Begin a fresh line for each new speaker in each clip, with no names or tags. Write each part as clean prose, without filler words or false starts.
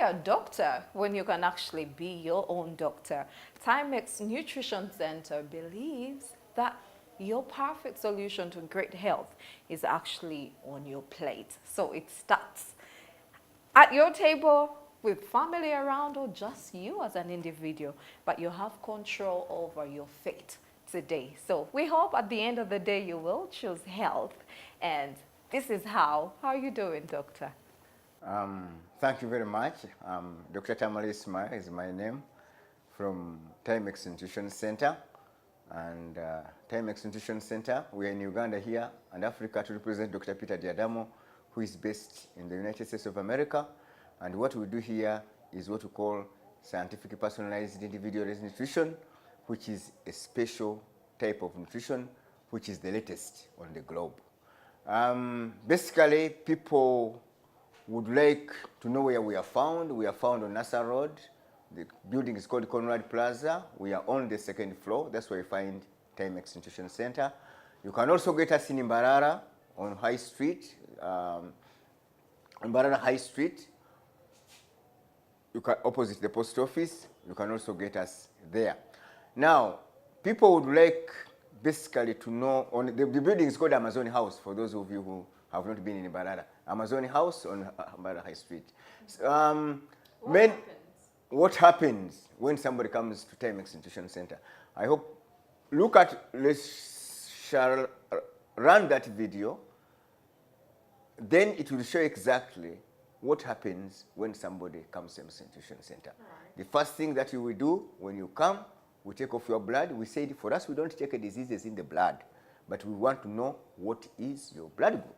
a doctor when you can actually be your own doctor? Taimex Nutrition Center believes that your perfect solution to great health is actually on your plate. So it starts at your table with family around or just you as an individual, but you have control over your fate today. So we hope at the end of the day you will choose health. And this is how. How are you doing, doctor?
Thank you very much. Dr. Tamale Ismail is my name from Taimex Nutrition Center. And Taimex Nutrition Center, we are in Uganda here and Africa to represent Dr. Peter Diadamo, who is based in the United States of America. And what we do here is what we call scientific personalized individualized nutrition, which is a special type of nutrition, which is the latest on the globe. Basically, people would like to know where we are found. We are found on NASA Road. The building is called Conrad Plaza. We are on the second floor. That's where you find Taimex Nutrition Center. You can also get us in Mbarara on High Street, Mbarara High Street. You can opposite the post office. You can also get us there. Now, people would like basically to know, on the building is called Amazon House, for those of you who have not been in Mbarara. Amazon House on Mbarara High Street. What happens when somebody comes to Taimex Nutrition Center? I hope, shall run that video, then it will show exactly what happens when somebody comes to Taimex Nutrition Center. Right. The first thing that you will do when you come, we take off your blood. We said for us, we don't check diseases in the blood, but we want to know what is your blood group.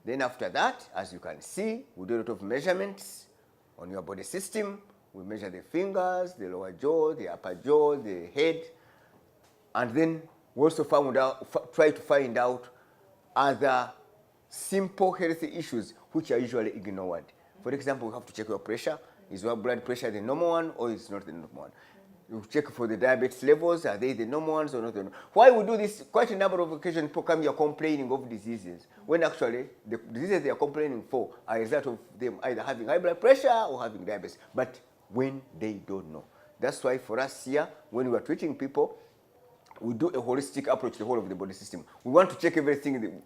Then after that, as you can see, we do a lot of measurements on your body system. We measure the fingers, the lower jaw, the upper jaw, the head, and then we also try to find out other simple healthy issues which are usually ignored. For example, we have to check your pressure. Is your blood pressure the normal one or is not the normal one? You check for the diabetes levels. Are they the normal ones or not the normal? Why we do this? Quite a number of occasions people come here complaining of diseases, when actually the diseases they are complaining for are a result of them either having high blood pressure or having diabetes, but when they don't know. That's why for us here, when we are treating people, we do a holistic approach to the whole of the body system. We want to check everything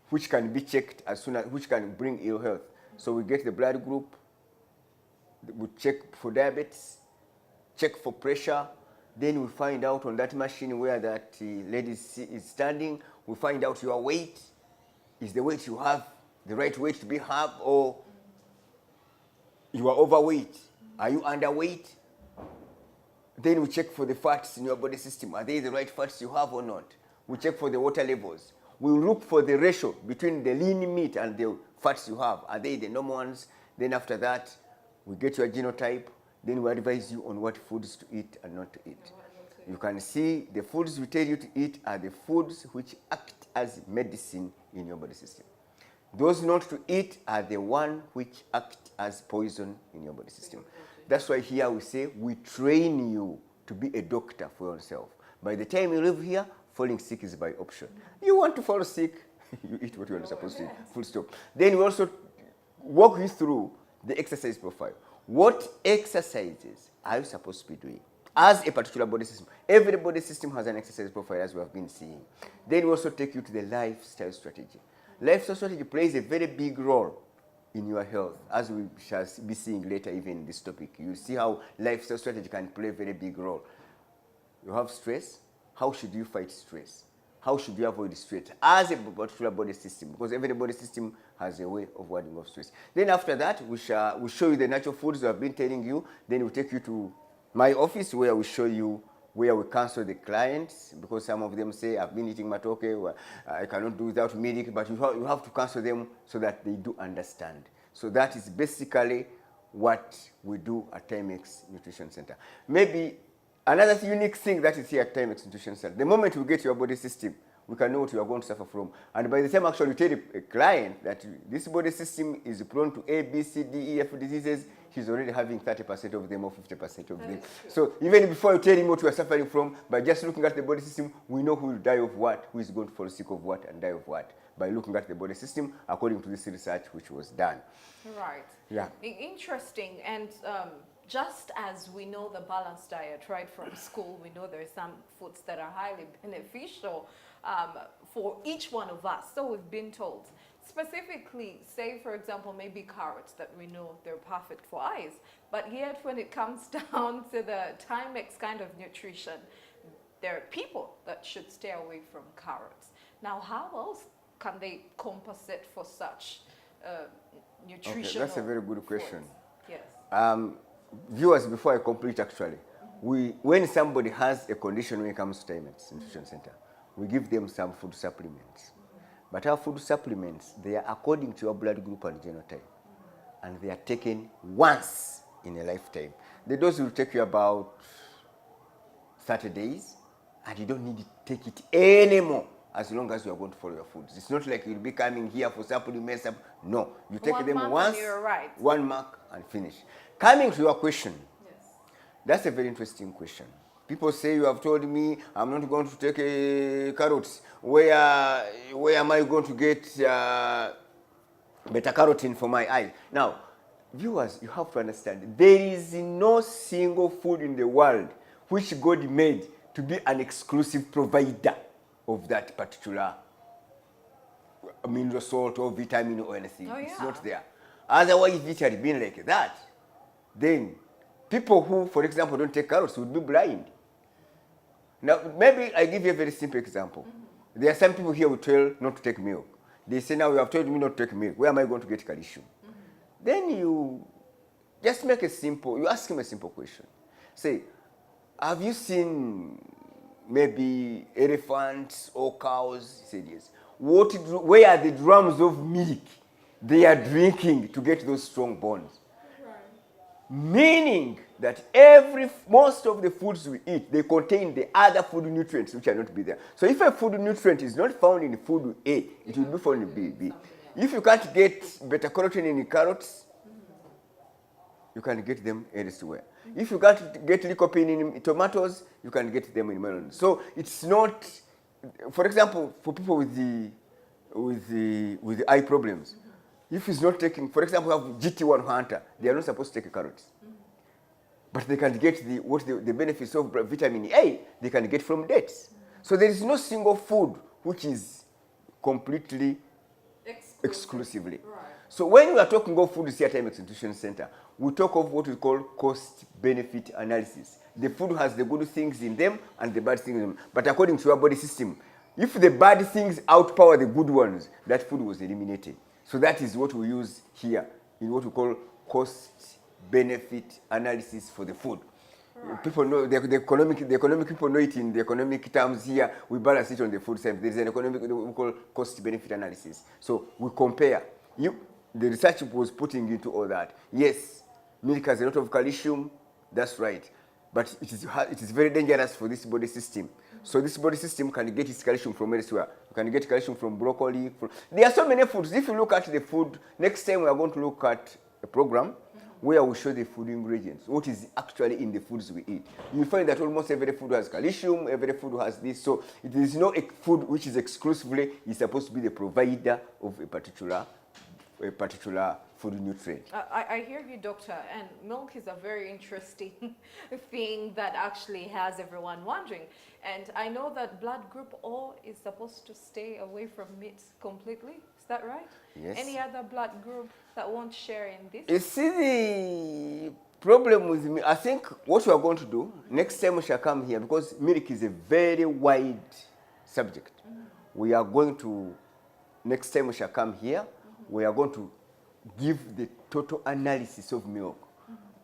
which can be checked as soon as, which can bring ill health. So we get the blood group, we check for diabetes, check for pressure, then we find out on that machine where that lady is standing, we find out your weight. Is the weight you have the right weight to be have, or you are overweight? Are you underweight? Then we check for the fats in your body system. Are they the right fats you have or not? We check for the water levels. We look for the ratio between the lean meat and the fats you have. Are they the normal ones? Then after that, we get your genotype. Then we advise you on what foods to eat and not to eat. You can see the foods we tell you to eat are the foods which act as medicine in your body system. Those not to eat are the one which act as poison in your body system. That's why here we say we train you to be a doctor for yourself. By the time you live here, falling sick is by option. You want to fall sick, you eat what you are supposed to eat, full stop. Then we also walk you through the exercise profile. What exercises are you supposed to be doing as a particular body system? Every body system has an exercise profile, as we have been seeing. Then we also take you to the lifestyle strategy. Lifestyle strategy plays a very big role in your health, as we shall be seeing later even in this topic. You see how lifestyle strategy can play a very big role. You have stress. How should you fight stress? How should you avoid stress as a particular body system? Because every body system has a way of warding off stress. Then after that, we show you the natural foods we have been telling you. Then we take you to my office where we show you where we counsel the clients, because some of them say, I've been eating matoke, I cannot do without milk, but you have to counsel them so that they do understand. So that is basically what we do at Taimex Nutrition Center. Maybe another unique thing that is here at Taimex Nutrition Center, the moment we get your body system, we can know what you are going to suffer from. And by the time actually you tell a client that this body system is prone to A, B, C, D, E, F diseases, he's already having 30% of them or 50% of them. So even before you tell him what you are suffering from, by just looking at the body system, we know who will die of what, who is going to fall sick of what, and die of what, by looking at the body system according to this research which was done.
Right.
Yeah.
Interesting. And just as we know the balanced diet, right, from school, we know there are some foods that are highly beneficial for each one of us. So we've been told. Specifically, say, for example, maybe carrots that we know they're perfect for eyes. But yet when it comes down to the Taimex kind of nutrition, there are people that should stay away from carrots. Now, how else can they compensate for such nutritional?
Okay, that's a very good question.
Foods? Yes.
Viewers, before I complete actually, when somebody has a condition when it comes to Taimex Nutrition Center, we give them some food supplements. But our food supplements, they are according to your blood group and genotype. And they are taken once in a lifetime. The dose will take you about 30 days, and you don't need to take it anymore as long as you are going to follow your foods. It's not like you'll be coming here for supplements. No, you take them once,
right.
1 mark, and finish. Coming to your question,
Yes.
That's a very interesting question. People say, you have told me I'm not going to take carrots. Where am I going to get beta-carotene for my eye? Now, viewers, you have to understand, there is no single food in the world which God made to be an exclusive provider of that particular mineral salt or vitamin or anything.
Oh, yeah.
It's not there. Otherwise, if it had been like that, then people who, for example, don't take carrots would be blind. Now, maybe I give you a very simple example. There are some people here who tell not to take milk. They say, now you have told me not to take milk. Where am I going to get calcium? Then you just make a simple, you ask him a simple question. Say, have you seen maybe elephants or cows? He said, yes. Where are the drums of milk they are drinking to get those strong bones? Meaning that most of the foods we eat, they contain the other food nutrients which are not be there. So if a food nutrient is not found in food A, it will be found in B. If you can't get beta-carotene in carrots, you can get them elsewhere. If you can't get lycopene in tomatoes, you can get them in melons. So it's not, for example, for people with the eye problems, if he's not taking, for example, have GT1 hunter, they are not supposed to take carrots. But they can get the benefits of vitamin A, they can get from dates. So there is no single food which is completely exclusively.
Right.
So when we are talking about food here at Taimex Nutrition Center, we talk of what we call cost-benefit analysis. The food has the good things in them and the bad things in them. But according to your body system, if the bad things outpower the good ones, that food was eliminated. So that is what we use here in what we call cost-benefit analysis for the food. Right. People know the economic people know it in the economic terms here. We balance it on the food side. There is an economic we call cost-benefit analysis. So we compare. The research was putting into all that. Yes, milk has a lot of calcium. That's right, but it is very dangerous for this body system. So this body system can get its calcium from elsewhere. You can get calcium from broccoli. There are so many foods. If you look at the food, next time we are going to look at a program where we show the food ingredients, what is actually in the foods we eat. You find that almost every food has calcium, every food has this. So it is no food which is exclusively is supposed to be the provider of a particular food nutrient.
I hear you, doctor, and milk is a very interesting thing that actually has everyone wondering. And I know that blood group O is supposed to stay away from meat completely. Is that right?
Yes.
Any other blood group that won't share in this?
You see the problem with me, I think what we are going to do, next time we shall come here, because milk is a very wide subject. We are going to, next time we shall come here, we are going to give the total analysis of milk.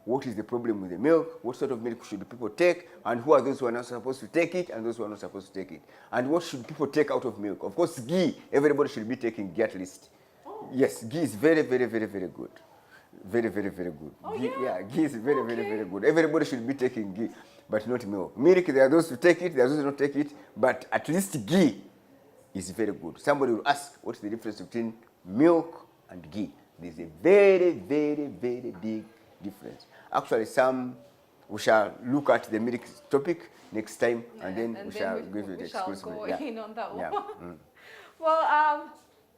What is the problem with the milk? What sort of milk should people take? And who are those who are not supposed to take it and those who are not supposed to take it? And what should people take out of milk? Of course, ghee. Everybody should be taking ghee at least. Oh. Yes, ghee is very, very, very, very good. Very, very, very good.
Oh,
ghee,
yeah?
Ghee is very, very, very good. Everybody should be taking ghee, but not milk. Milk, there are those who take it, there are those who don't take it, but at least ghee is very good. Somebody will ask, what's the difference between milk and ghee? There's a very, very, very big difference. Actually, we shall look at the milk topic next time, and then we shall give you the exclusive.
Go in on that one.
Mm.
Well,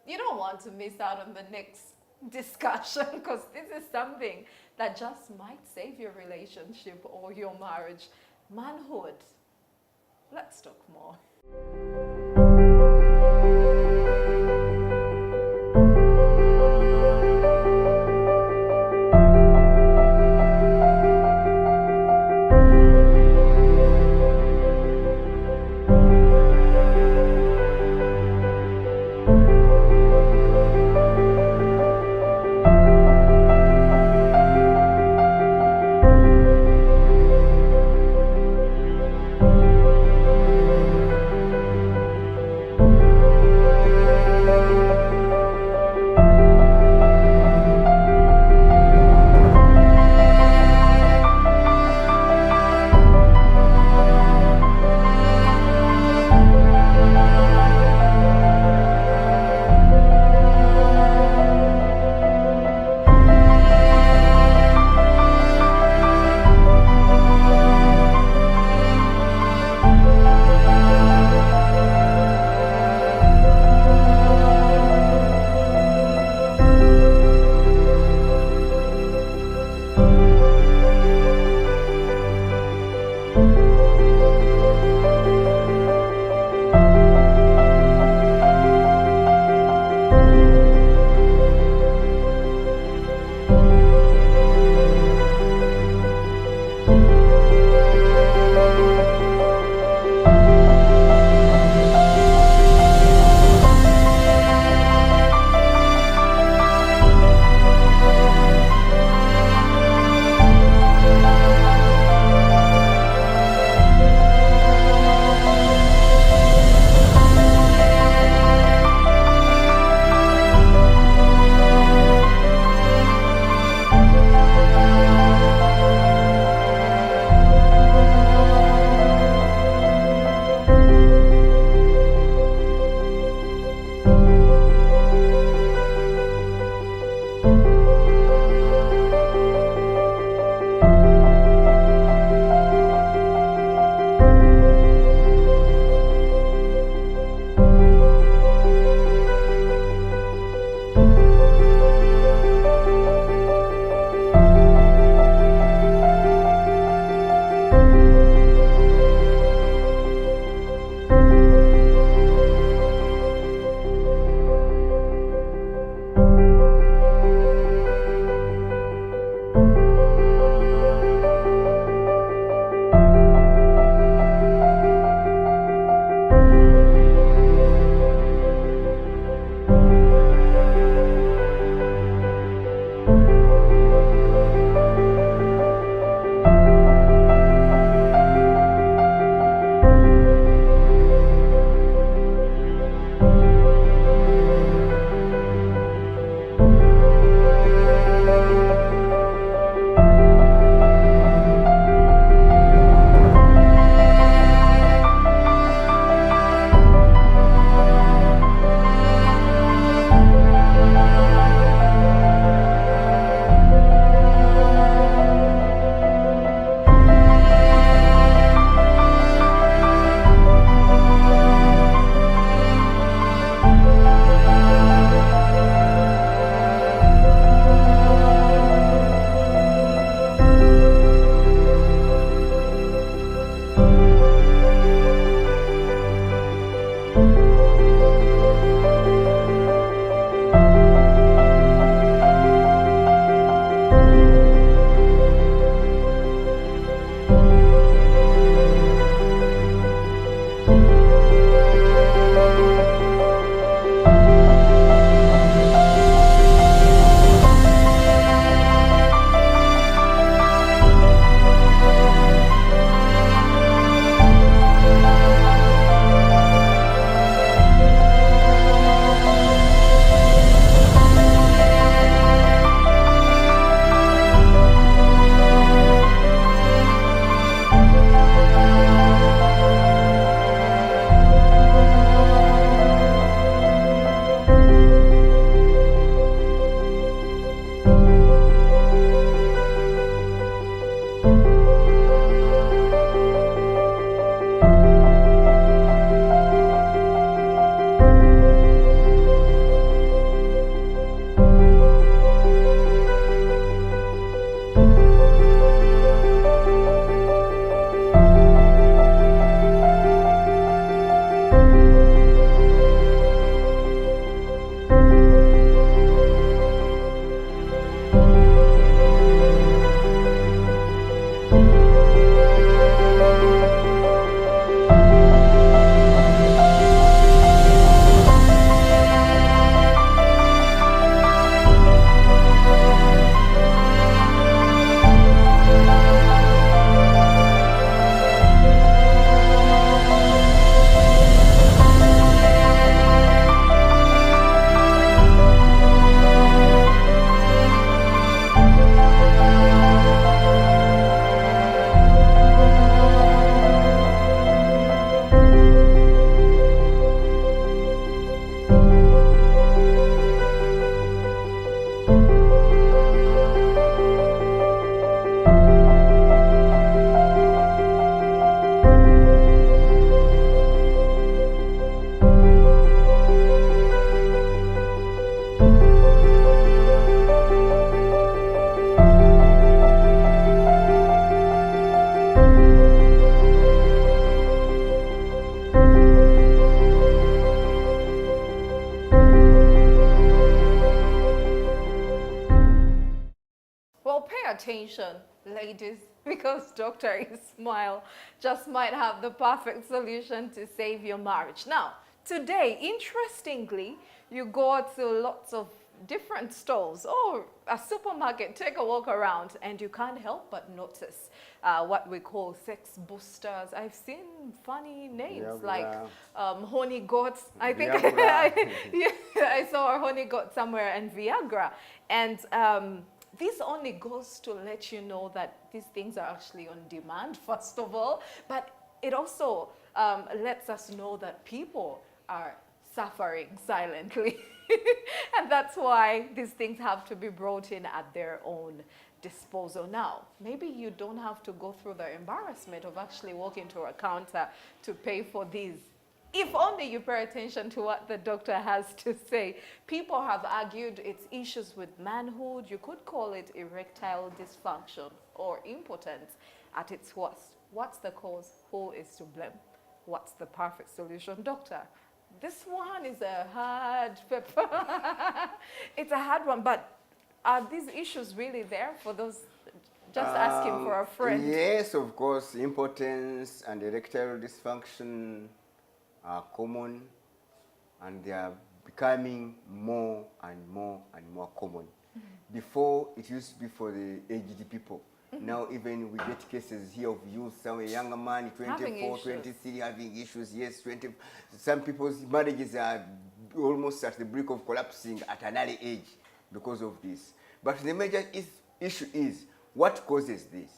you don't want to miss out on the next discussion, because this is something that just might save your relationship or your marriage. Manhood. Let's talk more. attention, ladies, because Dr. Ismail just might have the perfect solution to save your marriage. Now, today, interestingly, you go to lots of different stores or a supermarket, take a walk around, and you can't help but notice what we call sex boosters. I've seen funny names like honey goats. I think I saw a honey goat somewhere, and Viagra. And this only goes to let you know that these things are actually on demand, first of all, but it also lets us know that people are suffering silently. And that's why these things have to be brought in at their own disposal. Now, maybe you don't have to go through the embarrassment of actually walking to a counter to pay for these. If only you pay attention to what the doctor has to say. People have argued it's issues with manhood. You could call it erectile dysfunction or impotence at its worst. What's the cause? Who is to blame? What's the perfect solution? Doctor, this one is a hard paper. It's a hard one, but are these issues really there for those just asking for a friend?
Yes, of course. Impotence and erectile dysfunction are common, and they are becoming more and more and more common. Before, it used to be for the aged people. Now even we get cases here of youth, some younger man, 24, 23, having issues. Yes, 20. Some people's marriages are almost at the brink of collapsing at an early age because of this. But the major issue is what causes this.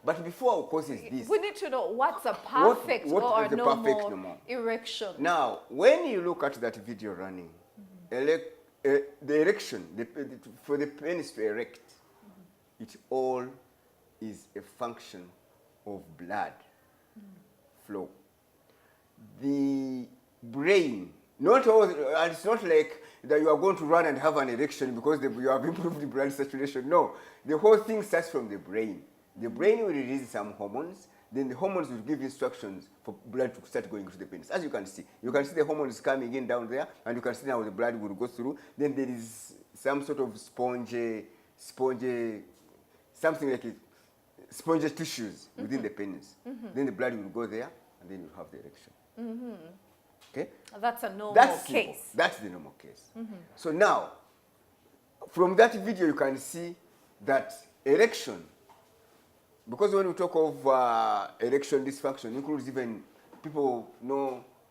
But before causes this,
we need to know what's a perfect or normal erection.
Now, when you look at that video running, the erection, for the penis to erect, it all is a function of blood flow. The brain, not all, and it's not like that you are going to run and have an erection because you have improved the blood saturation. No, the whole thing starts from the brain. The brain will release some hormones, then the hormones will give instructions for blood to start going to the penis. As you can see the hormones coming in down there, and you can see now the blood will go through. Then there is some sort of something like it, spongy tissues within the penis. Then the blood will go there, and then you'll have the erection. Okay?
That's a normal case.
That's the normal case. So now, from that video, you can see that erection, because when we talk of erection dysfunction, includes even people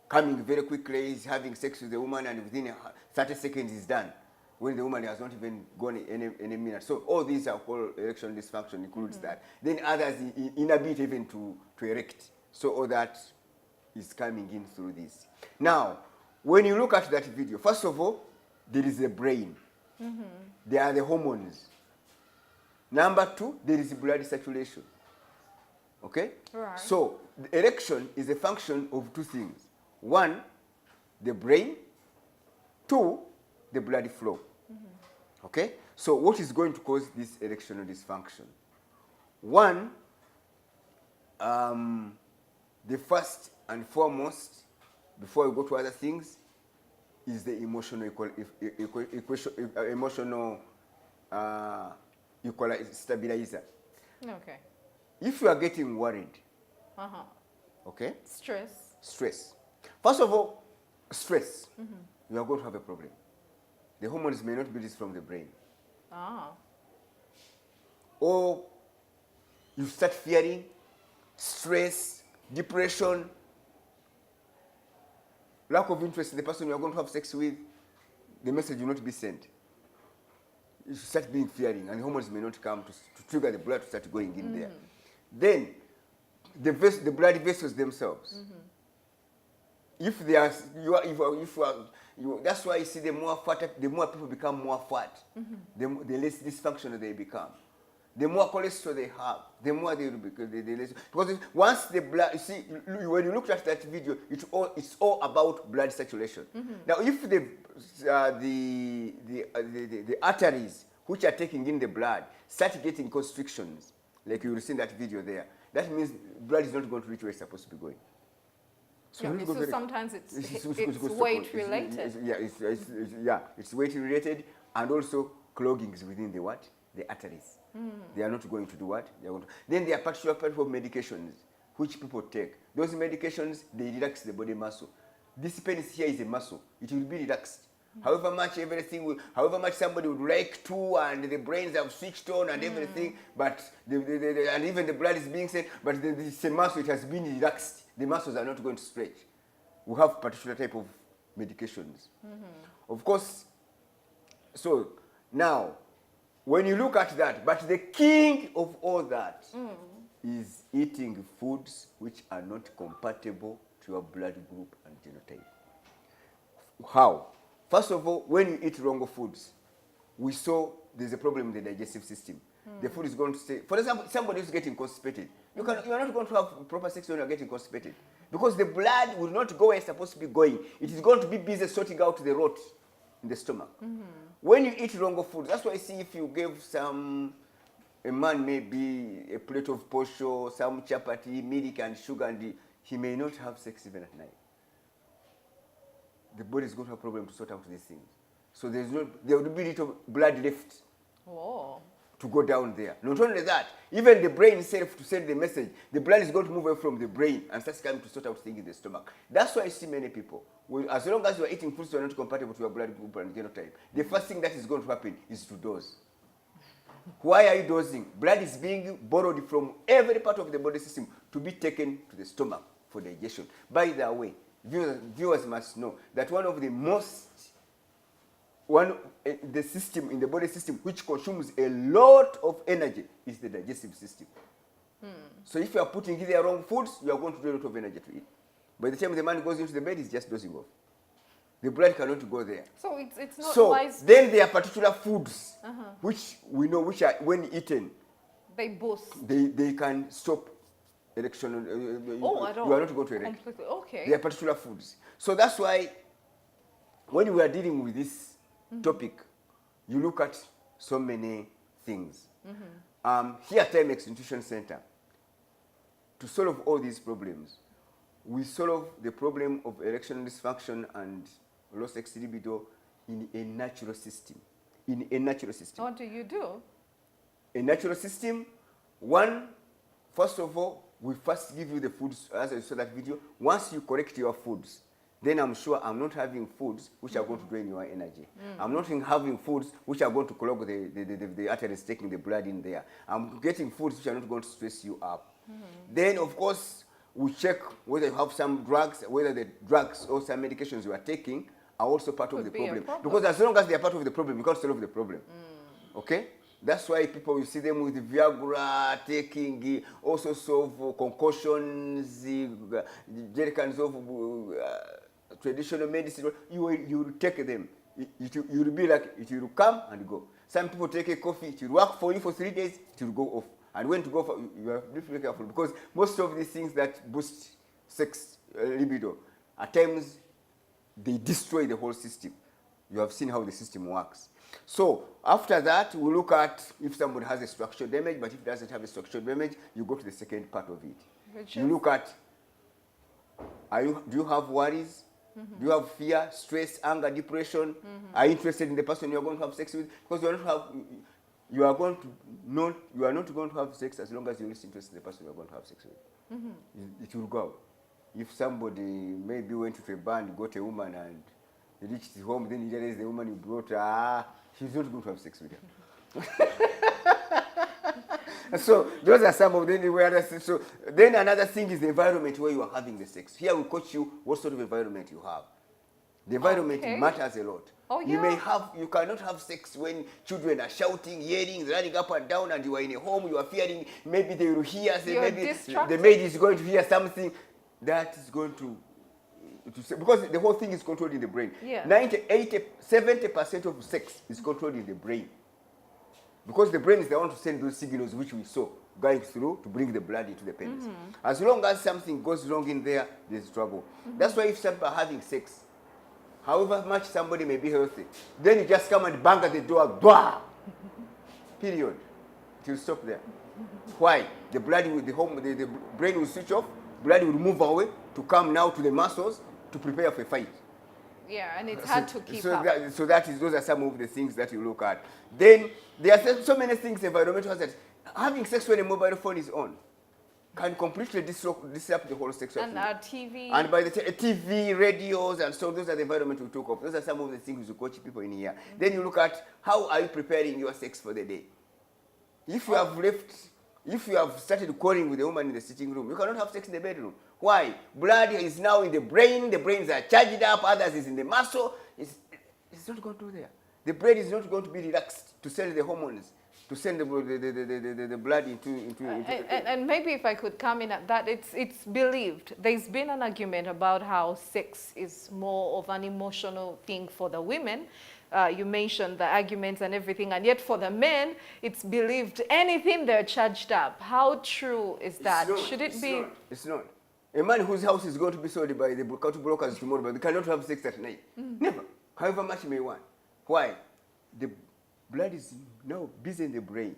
coming very quickly, is having sex with the woman, and within 30 seconds is done, when the woman has not even gone any minute. So all these are called erection dysfunction, includes that. Then others inability even to erect. So all that is coming in through this. Now, when you look at that video, first of all, there is a brain. There are the hormones. Number two, there is blood saturation. Okay?
Right.
So the erection is a function of two things. One, the brain. Two, the blood flow. Okay? So what is going to cause this erectional dysfunction? One, the first and foremost, before we go to other things, is the emotional stabilizer.
Okay.
If you are getting worried, okay?
Stress.
First of all, stress, you are going to have a problem. The hormones may not be released from the brain. Or you start fearing, stress, depression, lack of interest in the person you are going to have sex with, the message will not be sent. You start being fearing, and hormones may not come to trigger the blood to start going in there. Then, the blood vessels themselves. If they are, that's why you see the more people become more fat, the less dysfunctional they become. The more cholesterol they have, the more they will become. Because once the blood, you see, when you look at that video, it's all about blood saturation. Now, if the arteries which are taking in the blood start getting constrictions, like you will see in that video there, that means blood is not going to reach where it's supposed to be going.
So sometimes it's weight related.
It's weight related, and also cloggings within the what? the arteries. They are not going to do what? They are going to. Then there are particular type of medications which people take. Those medications, they relax the body muscle. This penis here is a muscle. It will be relaxed. However much however much somebody would like to, and the brains have switched on and everything, but and even the blood is being sent, but it's a muscle, it has been relaxed. The muscles are not going to stretch. We have particular type of medications. Of course, so now, when you look at that, but the king of all that is eating foods which are not compatible to your blood group and genotype. How? First of all, when you eat wrong foods, we saw there's a problem in the digestive system. The food is going to stay. For example, somebody who's getting constipated. You are not going to have proper sex when you're getting constipated. Because the blood will not go where it's supposed to be going. It is going to be busy sorting out the rot in the stomach. When you eat wrong foods, that's why I see if you give a man maybe a plate of posho, some chapati, milk and sugar, and he may not have sex even at night. The body is going to have a problem to sort out these things. So there will be little blood left to go down there. Not only that, even the brain itself to send the message, the blood is going to move away from the brain and starts coming to sort out things in the stomach. That's why I see many people, as long as you are eating foods that are not compatible to your blood group and genotype, the first thing that is going to happen is to dose. Why are you dosing? Blood is being borrowed from every part of the body system to be taken to the stomach for digestion. By the way, viewers must know that the system in the body system which consumes a lot of energy is the digestive system. So if you are putting in the wrong foods, you are going to do a lot of energy to eat. By the time the man goes into the bed, he's just dozing off. The blood cannot go there.
So it's not
so
wise.
Then there are particular foods which we know which are, when eaten,
they boost.
They can stop erection.
At all.
You are not going to erect.
Completely. Okay.
There are particular foods. So that's why when we are dealing with this topic, you look at so many things. Here at Taimex Nutrition Center, to solve all these problems, we solve the problem of erectional dysfunction and low sex libido in a natural system. In a natural system.
What do you do?
A natural system, first of all, we first give you the foods, as I saw that video. Once you correct your foods, then I'm sure I'm not having foods which are going to drain your energy. I'm not having foods which are going to clog the arteries, taking the blood in there. I'm getting foods which are not going to stress you up. Then, of course, we check whether you have some drugs, whether the drugs or some medications you are taking are also part of the problem. Because as long as they are part of the problem, you can't solve the problem. Okay? That's why people, you see them with Viagra, taking all sorts of concoctions, jerrycans of traditional medicine. You will take them. You will be like, it will come and go. Some people take a coffee, it will work for you for 3 days, it will go off. And when to go for, you have to be careful, because most of these things that boost sex libido, at times they destroy the whole system. You have seen how the system works. So after that, we look at if somebody has a structural damage, but if it doesn't have a structural damage, you go to the second part of it. You look at, do you have worries? Do you have fear, stress, anger, depression? Are you interested in the person you are going to have sex with? Because you are not going to have sex as long as you're interested in the person you are going to have sex with. It will go. If somebody maybe went to a band, got a woman, and he reached home, then he realized the woman you brought, she's not going to have sex with her. So those are some of them. So then another thing is the environment where you are having the sex. Here we coach you what sort of environment you have. The environment matters a lot. You cannot have sex when children are shouting, yelling, running up and down, and you are in a home, you are fearing maybe they will hear, maybe the maid is going to hear something that is going to say, because the whole thing is controlled in the brain. 70% of sex is controlled in the brain. Because the brain is the one to send those signals which we saw going through to bring the blood into the penis. As long as something goes wrong in there, there's trouble. That's why if some are having sex, however much somebody may be healthy, then you just come and bang at the door, blah! Period. It will stop there. Why? The blood will, the brain will switch off, blood will move away to come now to the muscles to prepare for a fight.
Yeah, and it's hard to keep
so
up.
those are some of the things that you look at. Then there are so many things environmental that having sex when a mobile phone is on can completely disrupt the whole sexual
And our TV.
And by the TV, radios, and so those are the environment we talk of. Those are some of the things we coach people in here. Then you look at how are you preparing your sex for the day. If you have started quarreling with a woman in the sitting room, you cannot have sex in the bedroom. Why? Blood is now in the brains are charged up, others is in the muscle. It's not going to be there. The brain is not going to be relaxed to send the hormones, to send the blood into
and maybe if I could come in at that, it's believed. There's been an argument about how sex is more of an emotional thing for the women. You mentioned the arguments and everything, and yet for the men, it's believed anything they're charged up. How true is that? Should it be?
It's not. A man whose house is going to be sold by the county brokers tomorrow, but they cannot have sex at night. Never. However much he may want. Why? The blood is now busy in the brain.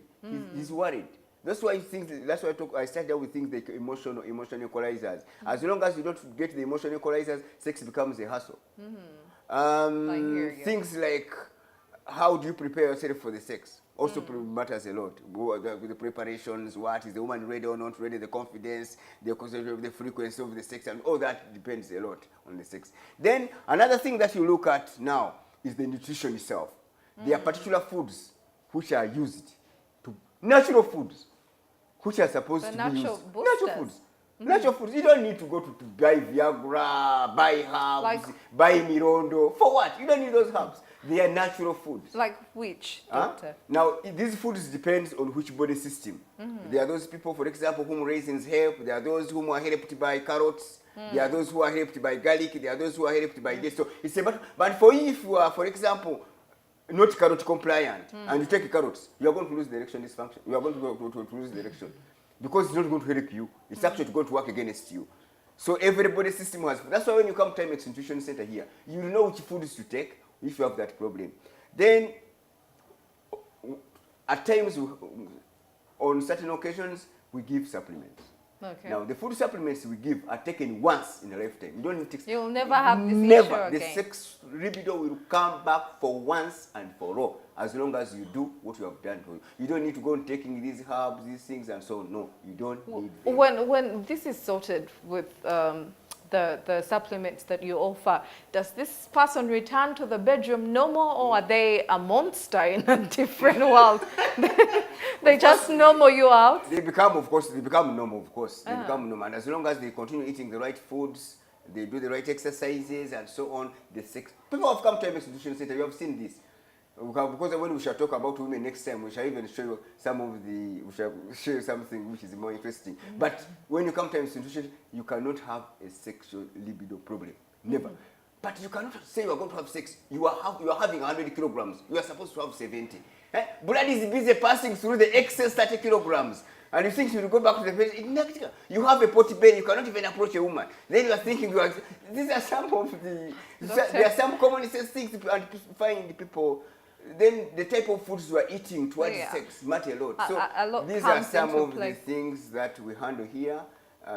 He's worried. That's why I started out with things like emotional equalizers. As long as you don't get the emotional equalizers, sex becomes a hassle. Things like how do you prepare yourself for the sex also matters a lot. The preparations, what is the woman ready or not ready, the confidence, the frequency of the sex, and all that depends a lot on the sex. Then another thing that you look at now is the nutrition itself. There are particular foods which are used natural foods which are supposed to be used. Natural foods. Natural foods. You don't need to go to buy Viagra, buy herbs, buy Mirondo. For what? You don't need those herbs. They are natural foods.
Like which, doctor?
Now, these foods depends on which body system. There are those people, for example, whom raisins help. There are those whom are helped by carrots. There are those who are helped by garlic. There are those who are helped by this. So it's about, but for you, if you are, for example, not carrot compliant, and you take carrots, you are going to lose the erection dysfunction. You are going to lose the erection. Because it's not going to help you. It's actually going to work against you. So everybody system has, that's why when you come to Taimex Nutrition Center here, you know which foods to take if you have that problem. Then, at times, on certain occasions, we give supplements.
Okay.
Now, the food supplements we give are taken once in a lifetime. You don't need to.
You'll never have this
issue
again.
The sex libido will come back for once and for all, as long as you do what you have done. You don't need to go on taking these herbs, these things, and so on. No, you don't need them.
When this is sorted with the supplements that you offer, does this person return to the bedroom no more, or are they a monster in a different world? They just normal you out?
They become normal, of course. They become normal. And as long as they continue eating the right foods, they do the right exercises, and so on, the sex. People have come to Taimex Nutrition Center, you have seen this. Because when we shall talk about women next time, we shall even show you we shall show you something which is more interesting. But when you come to Taimex Nutrition, you cannot have a sexual libido problem. Never. But you cannot say you are going to have sex. You are having 100 kilograms. You are supposed to have 70. Blood is busy passing through the excess 30 kilograms. And you think you will go back to the patient. You have a potty belly. You cannot even approach a woman. Then you are thinking, these are some of there are some common sense things and find people. Then the type of foods you are eating towards sex matter a lot. So these are some of the things that we handle here.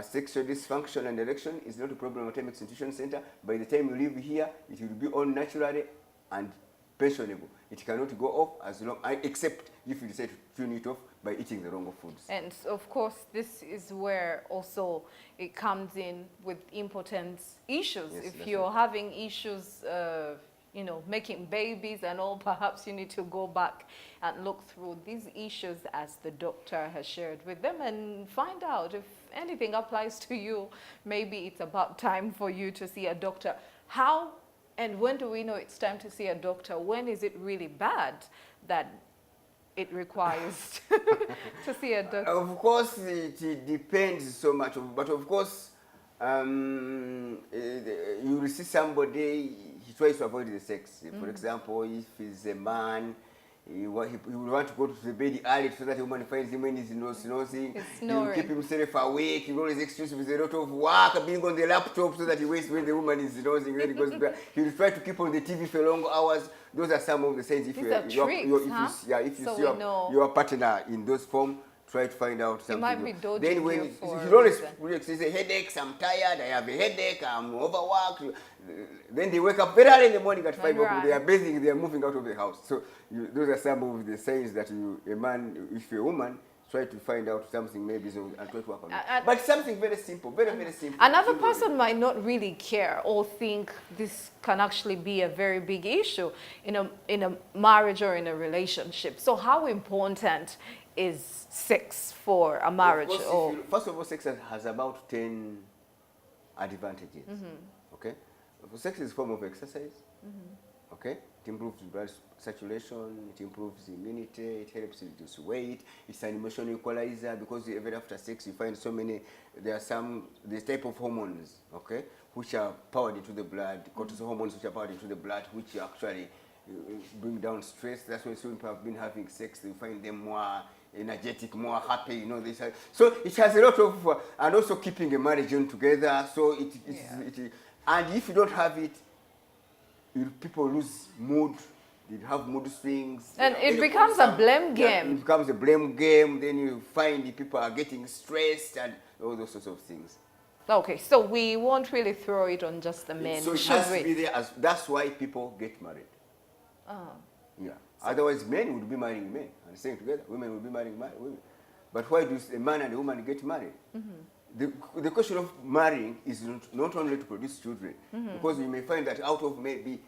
Sexual dysfunction and erection is not a problem at Taimex Nutrition Center. By the time you leave here, it will be on naturally and pensionable. It cannot go off except if you decide to tune it off by eating the wrong foods.
And of course, this is where also it comes in with impotence issues.
Yes,
if you're having issues, making babies and all, perhaps you need to go back and look through these issues as the doctor has shared with them and find out if anything applies to you. Maybe it's about time for you to see a doctor. How and when do we know it's time to see a doctor? When is it really bad that it requires to see a doctor?
Of course, it depends so much. But of course, you will see somebody, he tries to avoid the sex. For example, if he's a man, he will want to go to the bed early so that the woman finds him when he's snoozing. He will keep himself awake. He will always excuse with a lot of work, being on the laptop so that he waits when the woman is snoozing. When he goes back, he will try to keep on the TV for long hours. Those are some of the signs. If you see your partner in those form, try to find out something.
might be dodging
then when
you for
you
a
don't
reason.
say headaches, I'm tired, I have a headache, I'm overworked. Then they wake up very early in the morning at 5 o'clock. They are bathing, they are moving out of the house. So those are some of the signs that a man, if you're a woman, try to find out something maybe and try to work on it. But something very simple, very, very simple.
Another person might not really care or think this can actually be a very big issue in a marriage or in a relationship. So how important is sex for a marriage?
First of all, sex has about 10 advantages. Okay? Sex is a form of exercise. Okay? It improves blood circulation, it improves immunity, it helps reduce weight, it's an emotional equalizer because even after sex you find so many, this type of hormones, okay, which are powered into the blood, cortisol hormones which are powered into the blood, which actually bring down stress. That's why some people have been having sex, they find them more energetic, more happy, you know. So it has a lot of, and also keeping a marriage on together. So and if you don't have it, people lose mood, they have mood swings.
And it becomes a blame game.
It becomes a blame game, then you find the people are getting stressed and all those sorts of things.
Okay, so we won't really throw it on just the men,
so it has to be there, that's why people get married. Yeah. So otherwise, men would be marrying men and staying together. Women would be marrying women. But why do a man and a woman get married? The question of marrying is not only to produce children, because you may find that out of maybe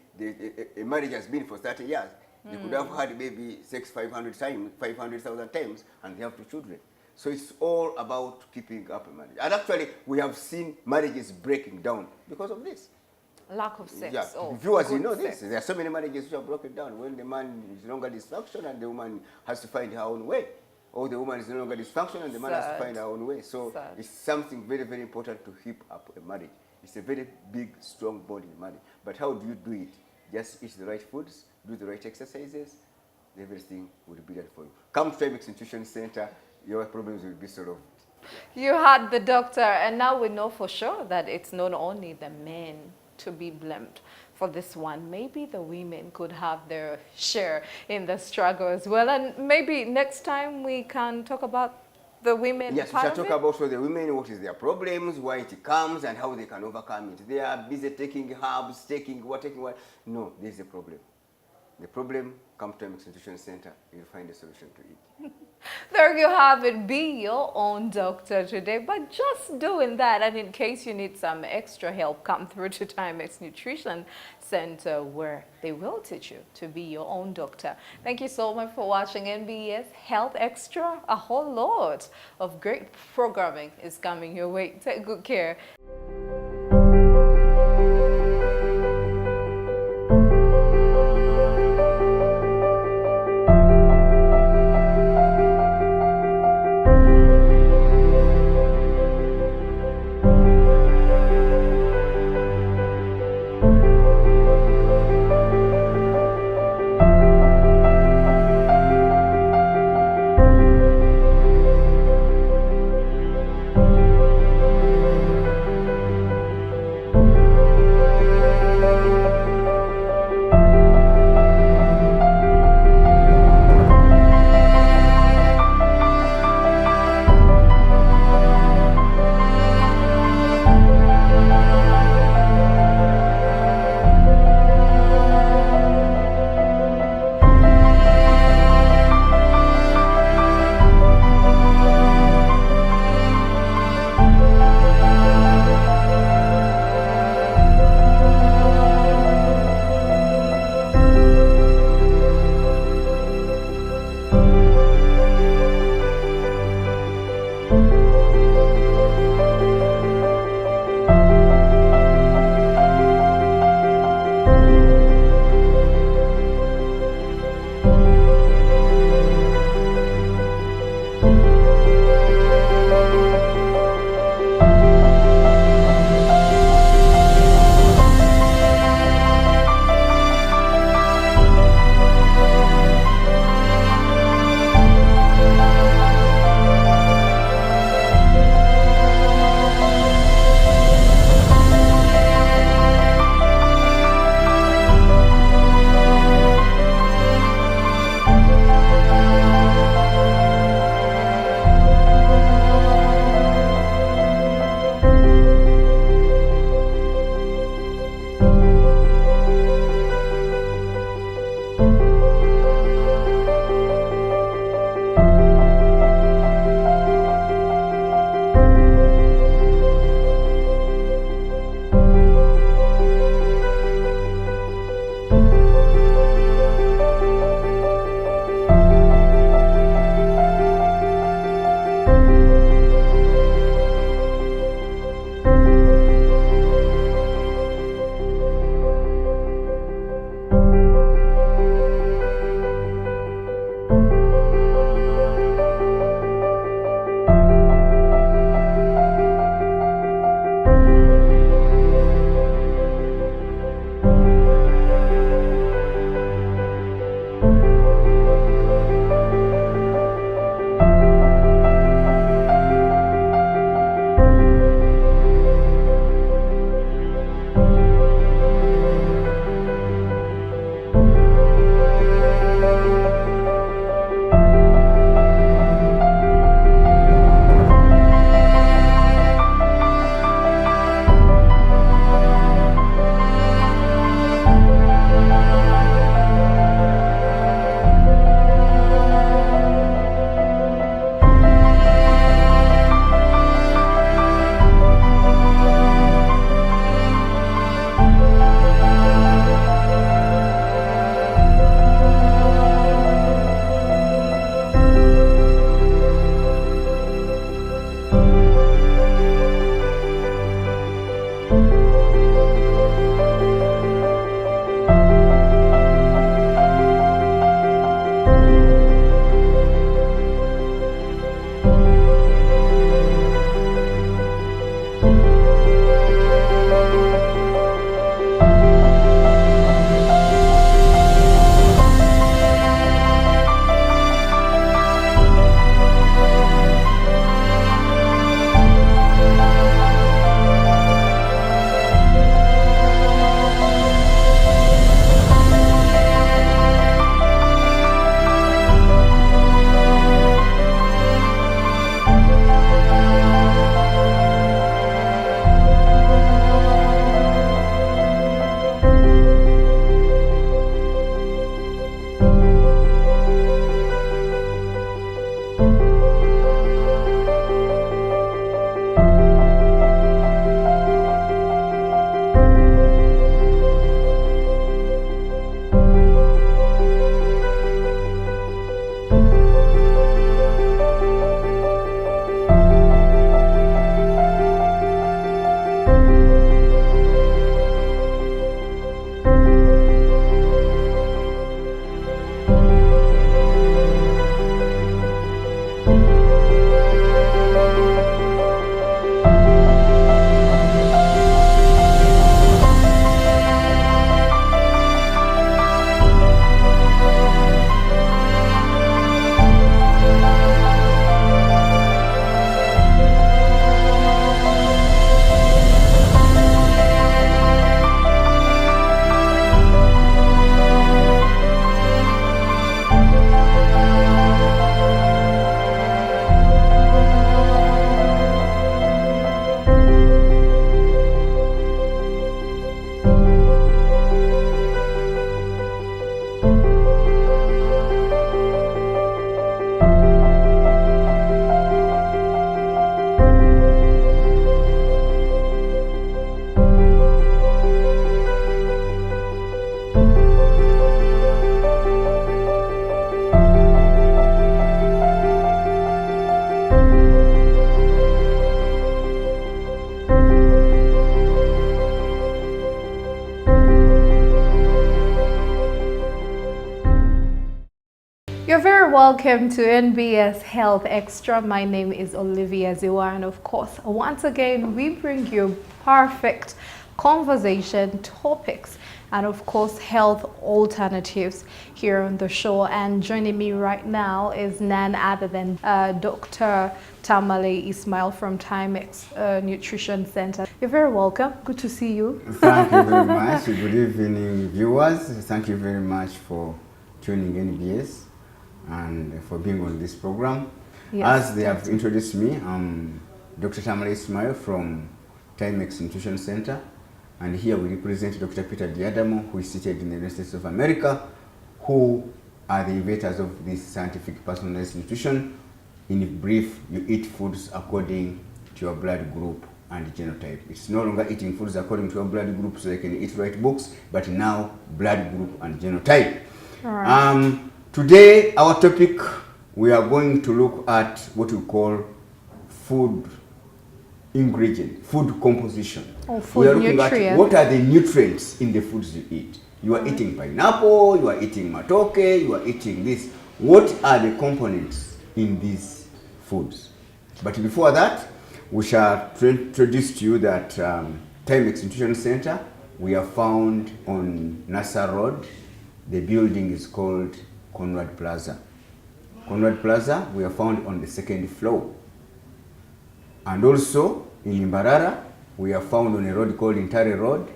a marriage has been for 30 years, they could have had maybe sex 500,000 times, and they have 2 children. So it's all about keeping up a marriage. And actually, we have seen marriages breaking down because of this.
Lack of sex.
Yeah, viewers, you know this. There are so many marriages which are broken down when the man is no longer dysfunctional and the woman has to find her own way. Or the woman is no longer dysfunctional and the man has to find her own way. So it's something very, very important to keep up a marriage. It's a very big, strong bond in marriage. But how do you do it? Just eat the right foods, do the right exercises, everything will be done for you. Come to Taimex Nutrition Center, your problems will be solved.
You had the doctor, and now we know for sure that it's not only the men to be blamed for this one. Maybe the women could have their share in the struggle as well. And maybe next time we can talk about the women.
Yes, we shall talk about the women, what is their problems, why it comes, and how they can overcome it. They are busy taking herbs, taking what. No, there's a problem. The problem, come to Taimex Nutrition Center, you'll find a solution to it.
There you have it. Be your own doctor today. But just doing that, and in case you need some extra help, come through to Taimex Nutrition Center, where they will teach you to be your own doctor. Thank you so much for watching NBS Health Extra. A whole lot of great programming is coming your way. Take good care. very welcome to NBS Health Extra. My name is Olivia Ziwa, and of course, once again, we bring you perfect conversation topics and of course health alternatives here on the show. And joining me right now is none other than Dr. Tamale Ismail from Taimex Nutrition Center. You're very welcome. Good to see you.
Thank you very much. Good evening, viewers. Thank you very much for tuning NBS and for being on this program.
Yes,
as they have introduced me, I'm Dr. Tamale Ismail from Taimex Nutrition Center. And here we represent Dr. Peter Diadamo, who is seated in the United States of America, who are the innovators of this scientific personalized nutrition. In brief, you eat foods according to your blood group and genotype. It's no longer eating foods according to your blood group so they can eat right books, but now blood group and genotype.
All right.
Today, our topic, we are going to look at what we call food ingredient, food composition.
Oh, food
we are looking
nutrients.
at what are the nutrients in the foods you eat. You are eating pineapple, you are eating matoke, you are eating this. What are the components in these foods? But before that, we shall introduce to you that Taimex Nutrition Center, we are found on Nassau Road. The building is called Conrad Plaza. Conrad Plaza, we are found on the second floor. And also in Imbarara, we are found on a road called Intare Road,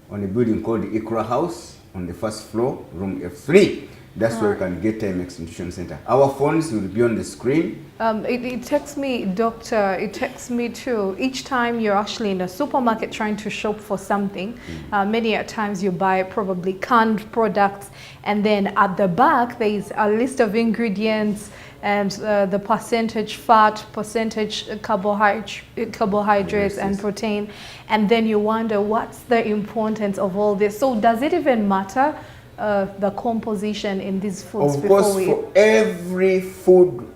on a building called Ikra House, on the first floor, room F3. That's where you can get Taimex Nutrition Center. Our phones will be on the screen.
It takes me, doctor, it takes me to each time you're actually in a supermarket trying to shop for something, many a times you buy probably canned products, and then at the back there is a list of ingredients and the percentage fat, percentage carbohydrates and protein, and then you wonder what's the importance of all this. So does it even matter the composition in these foods?
Of course, for every food,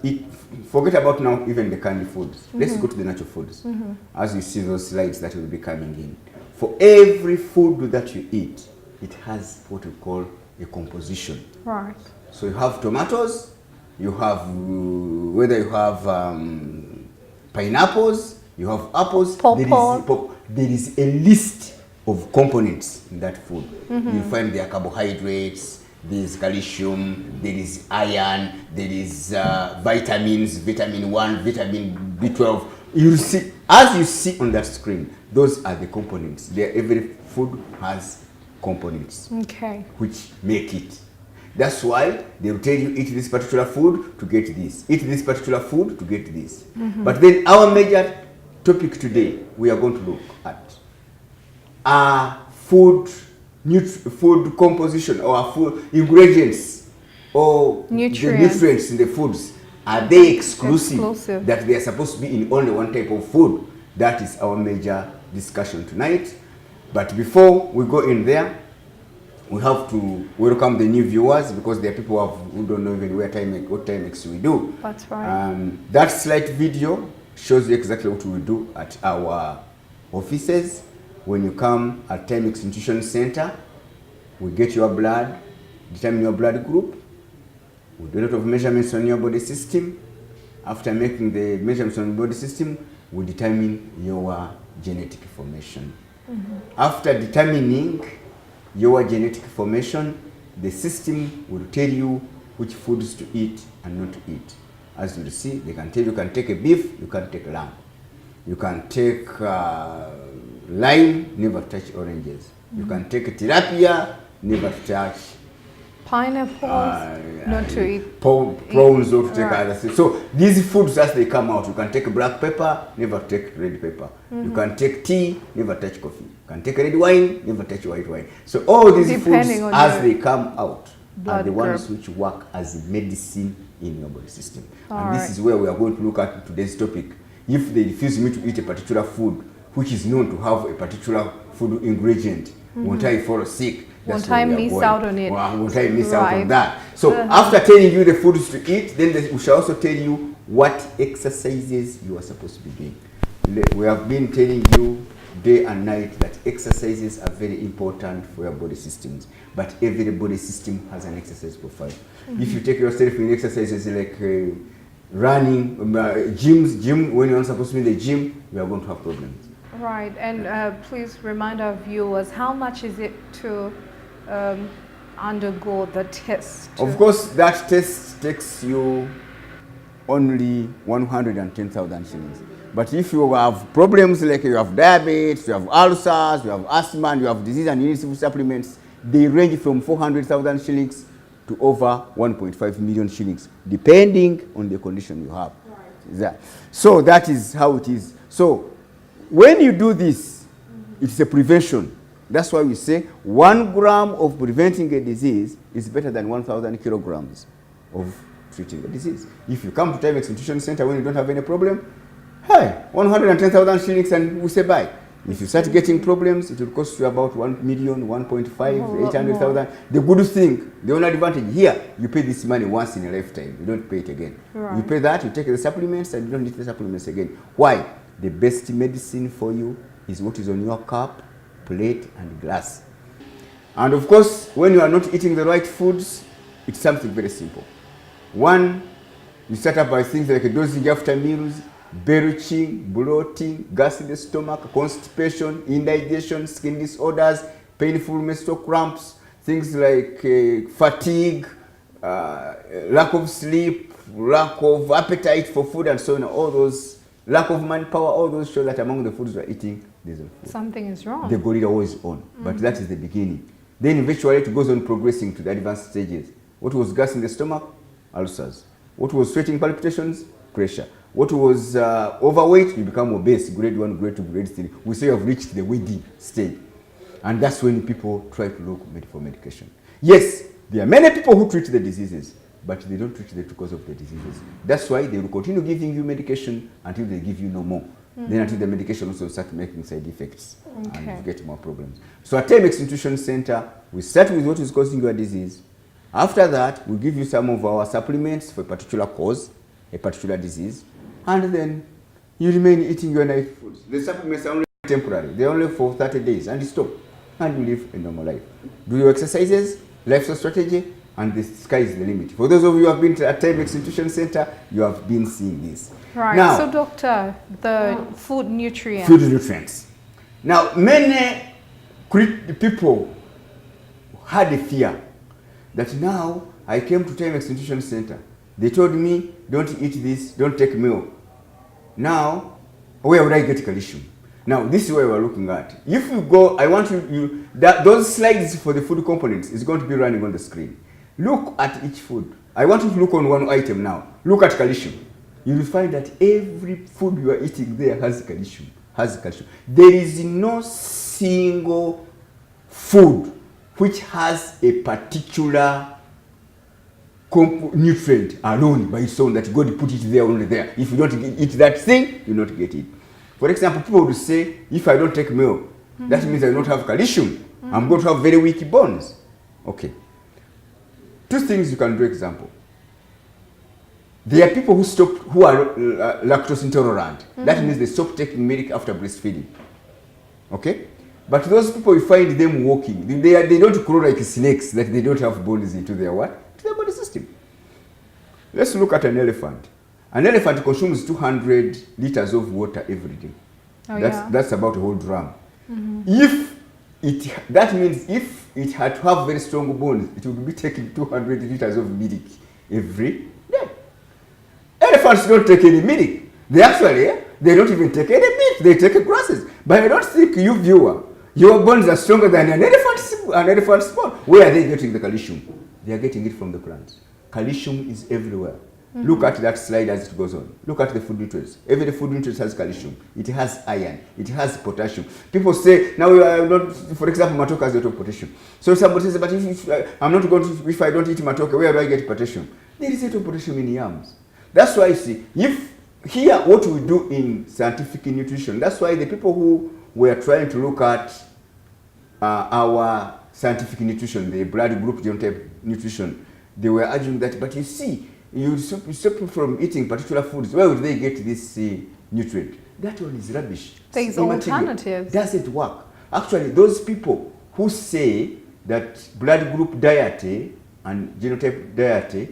forget about now even the candy foods. Let's go to the natural foods. As you see those slides that will be coming in. For every food that you eat, it has what we call a composition.
Right.
So you have tomatoes, you have, whether you have pineapples, you have apples, there is a list of components in that food. You find there are carbohydrates, there is calcium, there is iron, there is vitamins, vitamin 1, vitamin B12. You see, as you see on that screen, those are the components. Every food has components, which make it. That's why they will tell you eat this particular food to get this, eat this particular food to get this. But then our major topic today, we are going to look at food composition, or food ingredients, or the nutrients in the foods. Are they exclusive that they are supposed to be in only one type of food? That is our major discussion tonight. But before we go in there, we have to welcome the new viewers, because there are people who don't know even what Taimex we do.
That's right.
That slight video shows you exactly what we do at our offices. When you come at Taimex Nutrition Center, we get your blood, determine your blood group. We do a lot of measurements on your body system. After making the measurements on the body system, we determine your genetic information. After determining your genetic formation, the system will tell you which foods to eat and not to eat. As you will see, they can tell you can take a beef, you can take lamb. You can take lime, never touch oranges. You can take tilapia, never touch
pineapples, not to eat
prawns, or to take other things. So these foods, as they come out, you can take black pepper, never take red pepper. You can take tea, never touch coffee. You can take red wine, never touch white wine. So all these foods, as they come out, are the ones which work as medicine in your body system. And this is where we are going to look at today's topic. If they refuse me to eat a particular food which is known to have a particular food ingredient, won't I fall sick?
Won't I miss out on it?
Won't I miss out on that? So after telling you the foods to eat, then we shall also tell you what exercises you are supposed to be doing. We have been telling you day and night that exercises are very important for your body systems. But every body system has an exercise profile. If you take yourself in exercises like running, gym, when you're not supposed to be in the gym, you are going to have problems.
Right, and please remind our viewers, how much is it to undergo the test?
Of course, that test takes you only 110,000 shillings. But if you have problems like you have diabetes, you have ulcers, you have asthma, and you have disease and you need food supplements, they range from 400,000 shillings to over 1.5 million shillings, depending on the condition you have. Right. So that is how it is. So when you do this, it's a prevention. That's why we say 1 gram of preventing a disease is better than 1,000 kilograms of treating a disease. If you come to Taimex Nutrition Center when you don't have any problem, hey, 110,000 shillings and we say bye. If you start getting problems, it will cost you about 1 million, 1.5, 800,000. The good thing, the only advantage here, you pay this money once in a lifetime. You don't pay it again. Right. You pay that, you take the supplements, and you don't need the supplements again. Why? The best medicine for you is what is on your cup, plate, and glass. And of course, when you are not eating the right foods, it's something very simple. One, you start up by things like dosing after meals, belching, bloating, gas in the stomach, constipation, indigestion, skin disorders, painful menstrual cramps, things like fatigue, lack of sleep, lack of appetite for food, and so on. All those, lack of manpower, all those show that among the foods we are eating, there's a food. Something is wrong. The gorilla always on, but that is the beginning. Then eventually it goes on progressing to the advanced stages. What was gas in the stomach? Ulcers. What was sweating palpitations? Pressure. What was overweight? You become obese, grade 1, grade 2, grade 3. We say you have reached the weedy stage. And that's when people try to look for medication. Yes, there are many people who treat the diseases, but they don't treat the cause of the diseases. That's why they will continue giving you medication until they give you no more. Then until the medication also starts making side effects and you get more problems. So at Taimex Nutrition Center, we start with what is causing your disease. After that, we give you some of our supplements for a particular cause, a particular disease, and then you remain eating your night foods. The supplements are only temporary. They're only for 30 days, and you stop, and you live a normal life. Do your exercises, lifestyle strategy, and the sky is the limit. For those of you who have been to a Taimex Nutrition Center, you have been seeing this.
Right. Now, so doctor, the food nutrients.
Food nutrients. Now, many people had a fear that now I came to Taimex Nutrition Center. They told me, don't eat this, don't take milk. Now, where would I get calcium? Now, this is what we're looking at. If you go, I want those slides for the food components is going to be running on the screen. Look at each food. I want you to look on one item now. Look at calcium. You will find that every food you are eating there has calcium. There is no single food which has a particular nutrient alone by its own that God put it there, only there. If you don't eat that thing, you will not get it. For example, people would say, if I don't take milk, that means I don't have calcium. I'm going to have very weak bones. Okay. Two things you can do example. There are people who are lactose intolerant. That means they stop taking milk after breastfeeding. Okay? But those people, you find them walking. They don't crawl like snakes, that they don't have bones into their what? To their body system. Let's look at an elephant. An elephant consumes 200 liters of water every day. That's about a whole drum. That means if it had to have very strong bones, it would be taking 200 liters of milk every day. Elephants don't take any milk. They don't even take any meat. They take grasses. But I don't think you, viewer, your bones are stronger than an elephant's bone. Where are they getting the calcium? They are getting it from the plants. Calcium is everywhere. Look at that slide as it goes on. Look at the food nutrients. Every food nutrient has calcium. It has iron. It has potassium. People say, now not, for example, matoke has a lot of potassium. So somebody says, but if I don't eat matoke, where do I get potassium? There is a lot of potassium in yams. That's why, see, here what we do in scientific nutrition, that's why the people who were trying to look at our scientific nutrition, the blood group genotype nutrition, they were arguing that, but you see, you stop from eating particular foods. Where would they get this nutrient? That one is rubbish.
There's
Immaterial.
alternatives.
Doesn't work. Actually, those people who say that blood group diet and genotype diet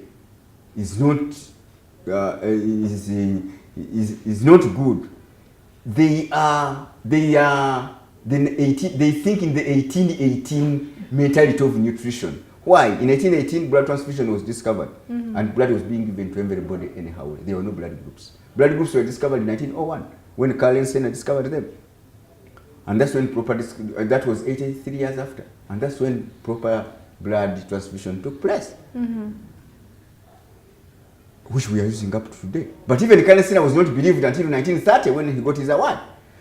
is not is not good. They think in the 1818 mentality of nutrition. Why? In 1818, blood transfusion was discovered, and blood was being given to everybody anyhow. There were no blood groups. Blood groups were discovered in 1901 when Carl Senna discovered them, and that's when that was 83 years after, and that's when proper blood transfusion took place. Which we are using up to today. But even Carl Senna was not believed until 1930 when he got his award.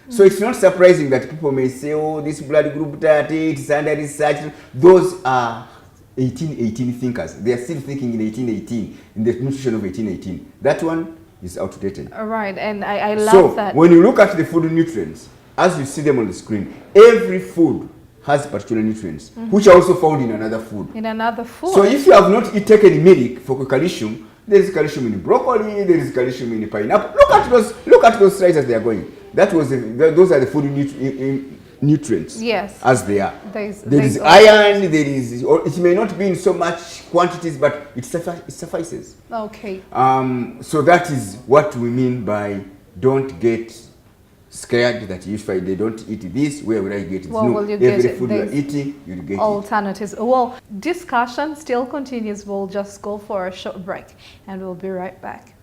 So it's not surprising that people may say, oh, this blood group diet, it's under research. Those are 1818 thinkers. They are still thinking in 1818, in the nutrition of 1818. That one is outdated.
All right, and I love
so
that.
When you look at the food nutrients, as you see them on the screen, every food has particular nutrients, which are also found in another food.
In another food.
So if you have not taken milk for calcium, there is calcium in broccoli, there is calcium in pineapple. Look at those slides as they are going. Those are the food nutrients.
Yes.
As they are. There is
iron.
It may not be in so much quantities, but it suffices.
Okay.
So that is what we mean by don't get scared that if they don't eat this, where will I get it?
Well,
no,
will you get
every
it?
food you are eating, you'll get
alternatives. Well, discussion still continues. We'll just go for a short break and we'll be right back.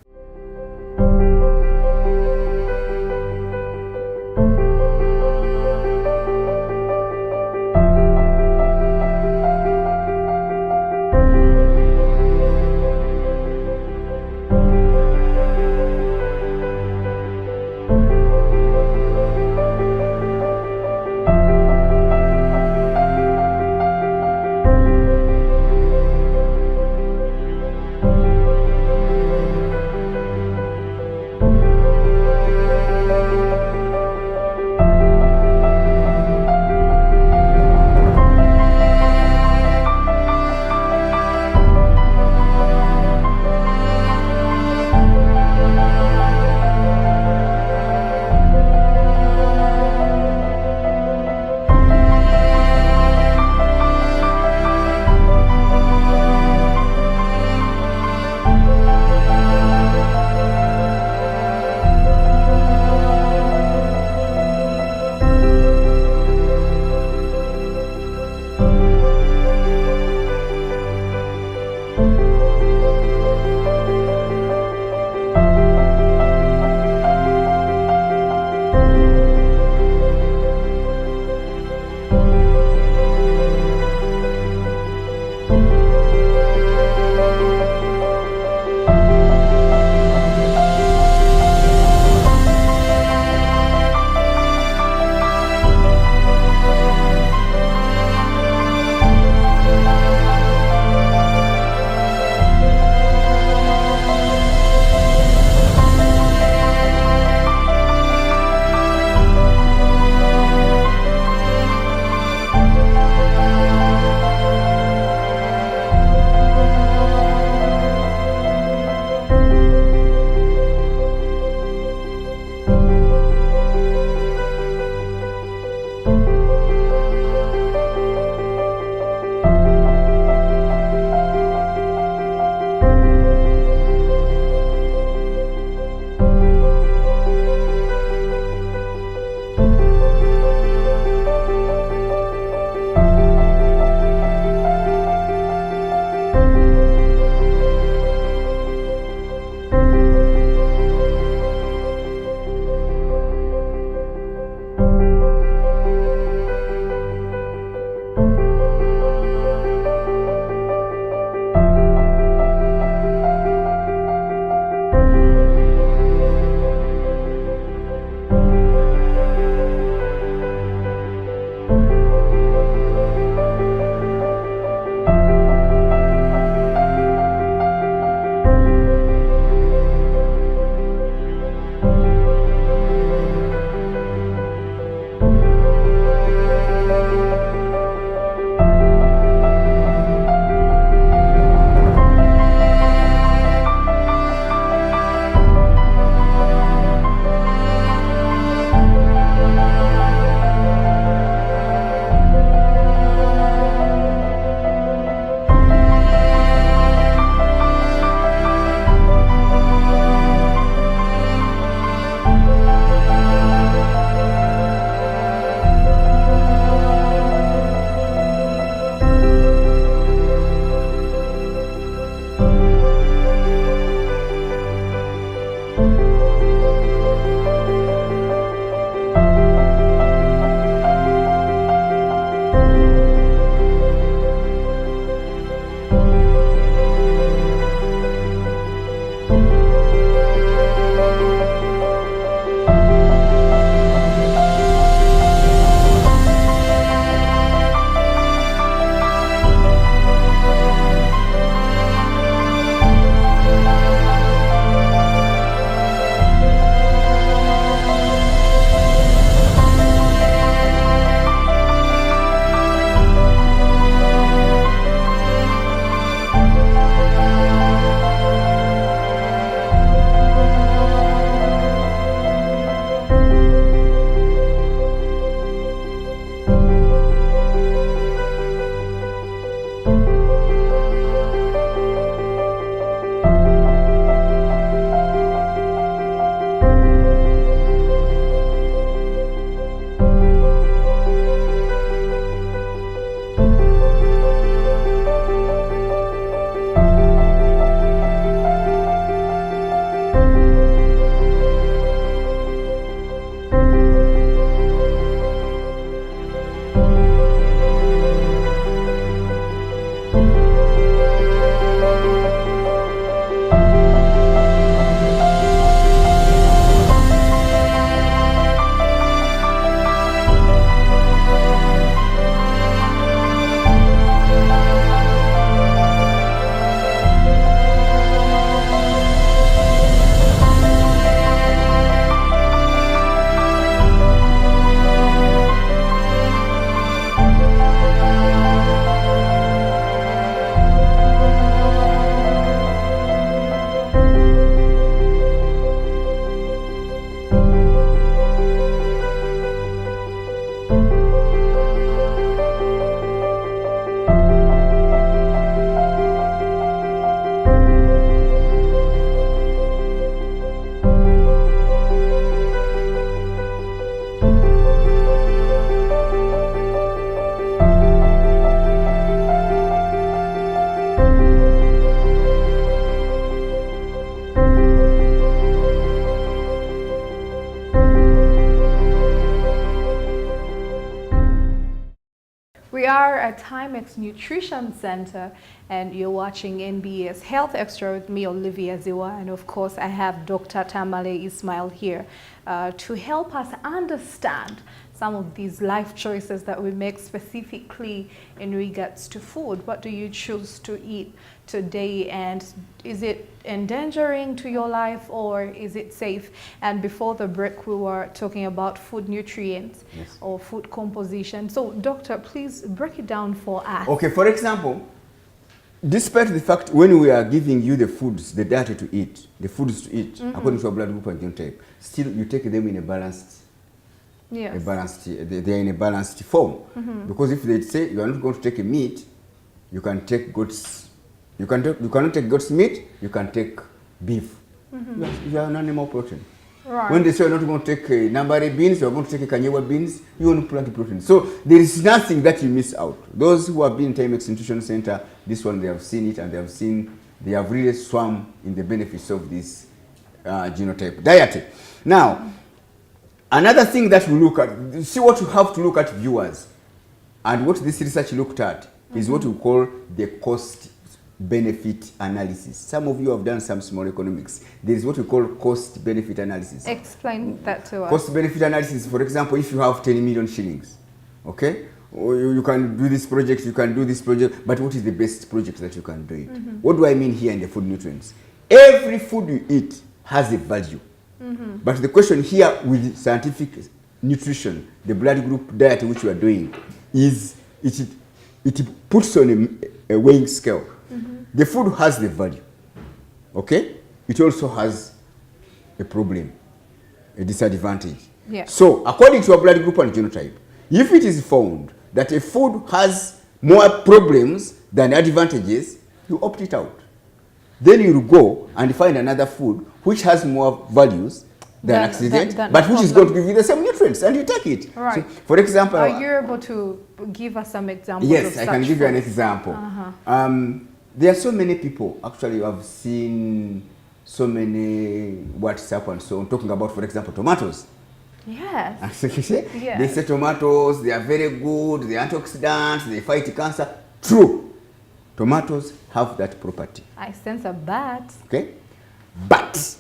are at Taimex Nutrition Center, and you're watching NBS Health Extra with me, Olivia Ziwa, and of course I have Dr. Tamale Ismail here to help us understand some of these life choices that we make specifically in regards to food. What do you choose to eat today, and is it endangering to your life or is it safe? And before the break we were talking about food nutrients, yes, or food composition. So doctor, please break it down for us.
Okay, for example, despite the fact when we are giving you the foods, the data to eat, the foods to eat, according to our blood group and genotype, still you take them in a balanced,
yes,
they are in a balanced form. Because if they say you are not going to take a meat, you can take goat's, you cannot take goat's meat, you can take beef. You are an animal protein.
Right.
When they say you're not going to take nambari beans, you're going to take kanyewa beans, you want to plant protein. So there is nothing that you miss out. Those who have been in Taimex Nutrition Center, this one, they have seen it, and they have really swum in the benefits of this genotype diet. Now, another thing that we look at, see what you have to look at, viewers, and what this research looked at is what we call the cost benefit analysis. Some of you have done some small economics. There is what we call cost benefit analysis.
Explain that to us.
Cost benefit analysis, for example, if you have 10 million shillings, okay, or you can do this project, you can do this project, but what is the best project that you can do it? What do I mean here in the food nutrients? Every food you eat has a value. But the question here with scientific nutrition, the blood group diet which we are doing, is it puts on a weighing scale. The food has the value, okay? It also has a problem, a disadvantage.
Yeah.
So, according to our blood group and genotype, if it is found that a food has more problems than advantages, you opt it out. Then you go and find another food which has more values than accident, but which is going to give you the same nutrients, and you take it.
Right.
So, for example,
are you able to give us some examples?
Yes,
of
I can
such
give you an
foods?
example. There are so many people, actually, who have seen so many WhatsApp and so on, talking about, for example, tomatoes.
Yes.
Yes. They say tomatoes, they are very good, they are antioxidants, they fight cancer. True. Tomatoes have that property.
I sense a bat.
Okay? But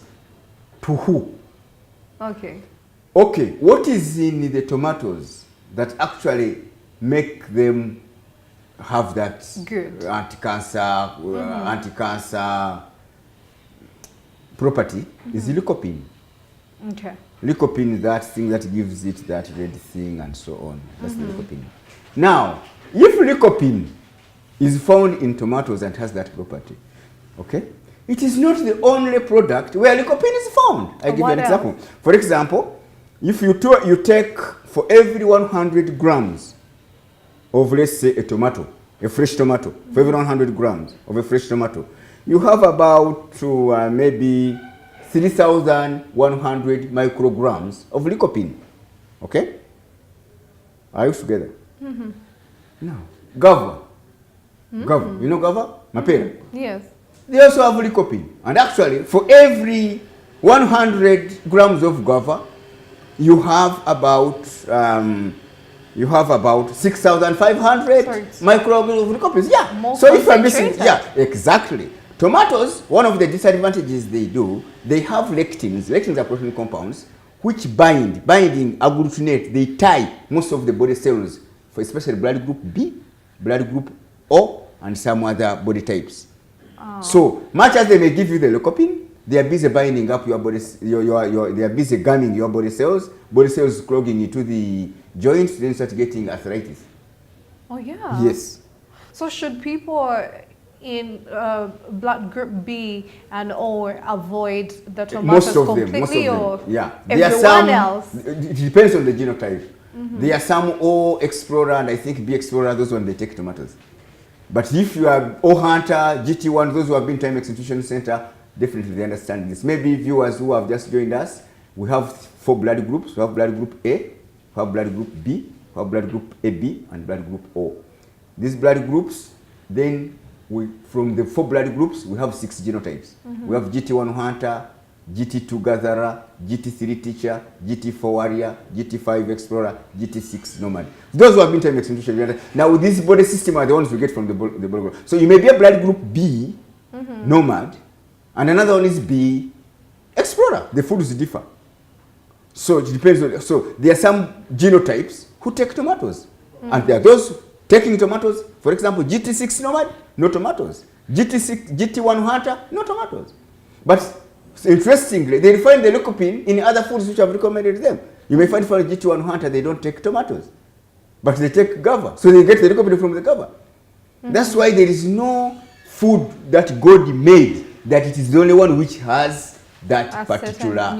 to who?
Okay.
Okay, what is in the tomatoes that actually make them have that
good
anti-cancer property is lycopene.
Okay.
Lycopene is that thing that gives it that red thing and so on. That's the lycopene. Now, if lycopene is found in tomatoes and has that property, okay, it is not the only product where lycopene is found. I give you an example. For example, if you take for every 100 grams of, let's say, a tomato, a fresh tomato, for every 100 grams of a fresh tomato, you have about maybe 3,100 micrograms of lycopene. Okay? Are you together? Now, guava. Guava. You know guava? Mapera.
Yes.
They also have lycopene. And actually, for every 100 grams of guava, you have about 6,500 micrograms of lycopene. Yeah.
More
so if I'm missing, yeah, exactly. Tomatoes, one of the disadvantages they do, they have lectins. Lectins are protein compounds which binding agglutinate. They tie most of the body cells, for especially blood group B, blood group O, and some other body types. So much as they may give you the lycopene, they are busy binding up your body. They are busy gumming your body cells clogging into the joints, then start getting arthritis.
Oh yeah.
Yes.
So should people in blood group B and O avoid the tomatoes completely, or
yeah,
everyone else?
It depends on the genotype. There are some O explorer and I think B explorer. Those ones they take tomatoes. But if you are O hunter, GT1, those who have been Taimex Nutrition Center, definitely they understand this. Maybe viewers who have just joined us, we have 4 blood groups. We have blood group A, we have blood group B, we have blood group AB, and blood group O. These blood groups, then from the 4 blood groups, we have 6 genotypes. We have GT1 hunter, GT2 gatherer, GT3 teacher, GT4 warrior, GT5 explorer, GT6 nomad. Those who have been Taimex institution. Now with this body system are the ones we get from the blood group. So you may be a blood group B, nomad, and another one is B, explorer. The foods differ. So it depends on, so there are some genotypes who take tomatoes. And there are those taking tomatoes, for example, GT6 nomad, no tomatoes. GT1 hunter, no tomatoes. But interestingly, they find the lycopene in other foods which I've recommended them. You may find for a GT1 hunter, they don't take tomatoes, but they take guava. So they get the lycopene from the guava. That's why there is no food that God made that it is the only one which has that particular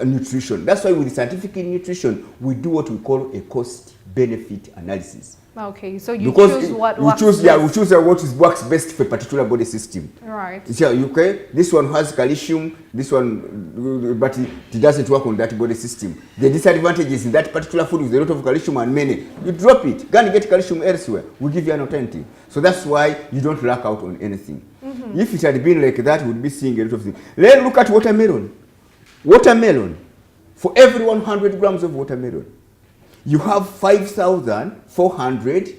nutrition. That's why with scientific nutrition, we do what we call a cost-benefit analysis.
Okay, so you choose what works best.
Yeah, we choose what works best for a particular body system.
Right.
Yeah, okay, this one has calcium, this one, but it doesn't work on that body system. The disadvantage is in that particular food with a lot of calcium and many. You drop it, go and get calcium elsewhere. We give you an alternative. So that's why you don't lack out on anything. If it had been like that, we'd be seeing a lot of things. Let's look at watermelon. Watermelon, for every 100 grams of watermelon, you have 5,400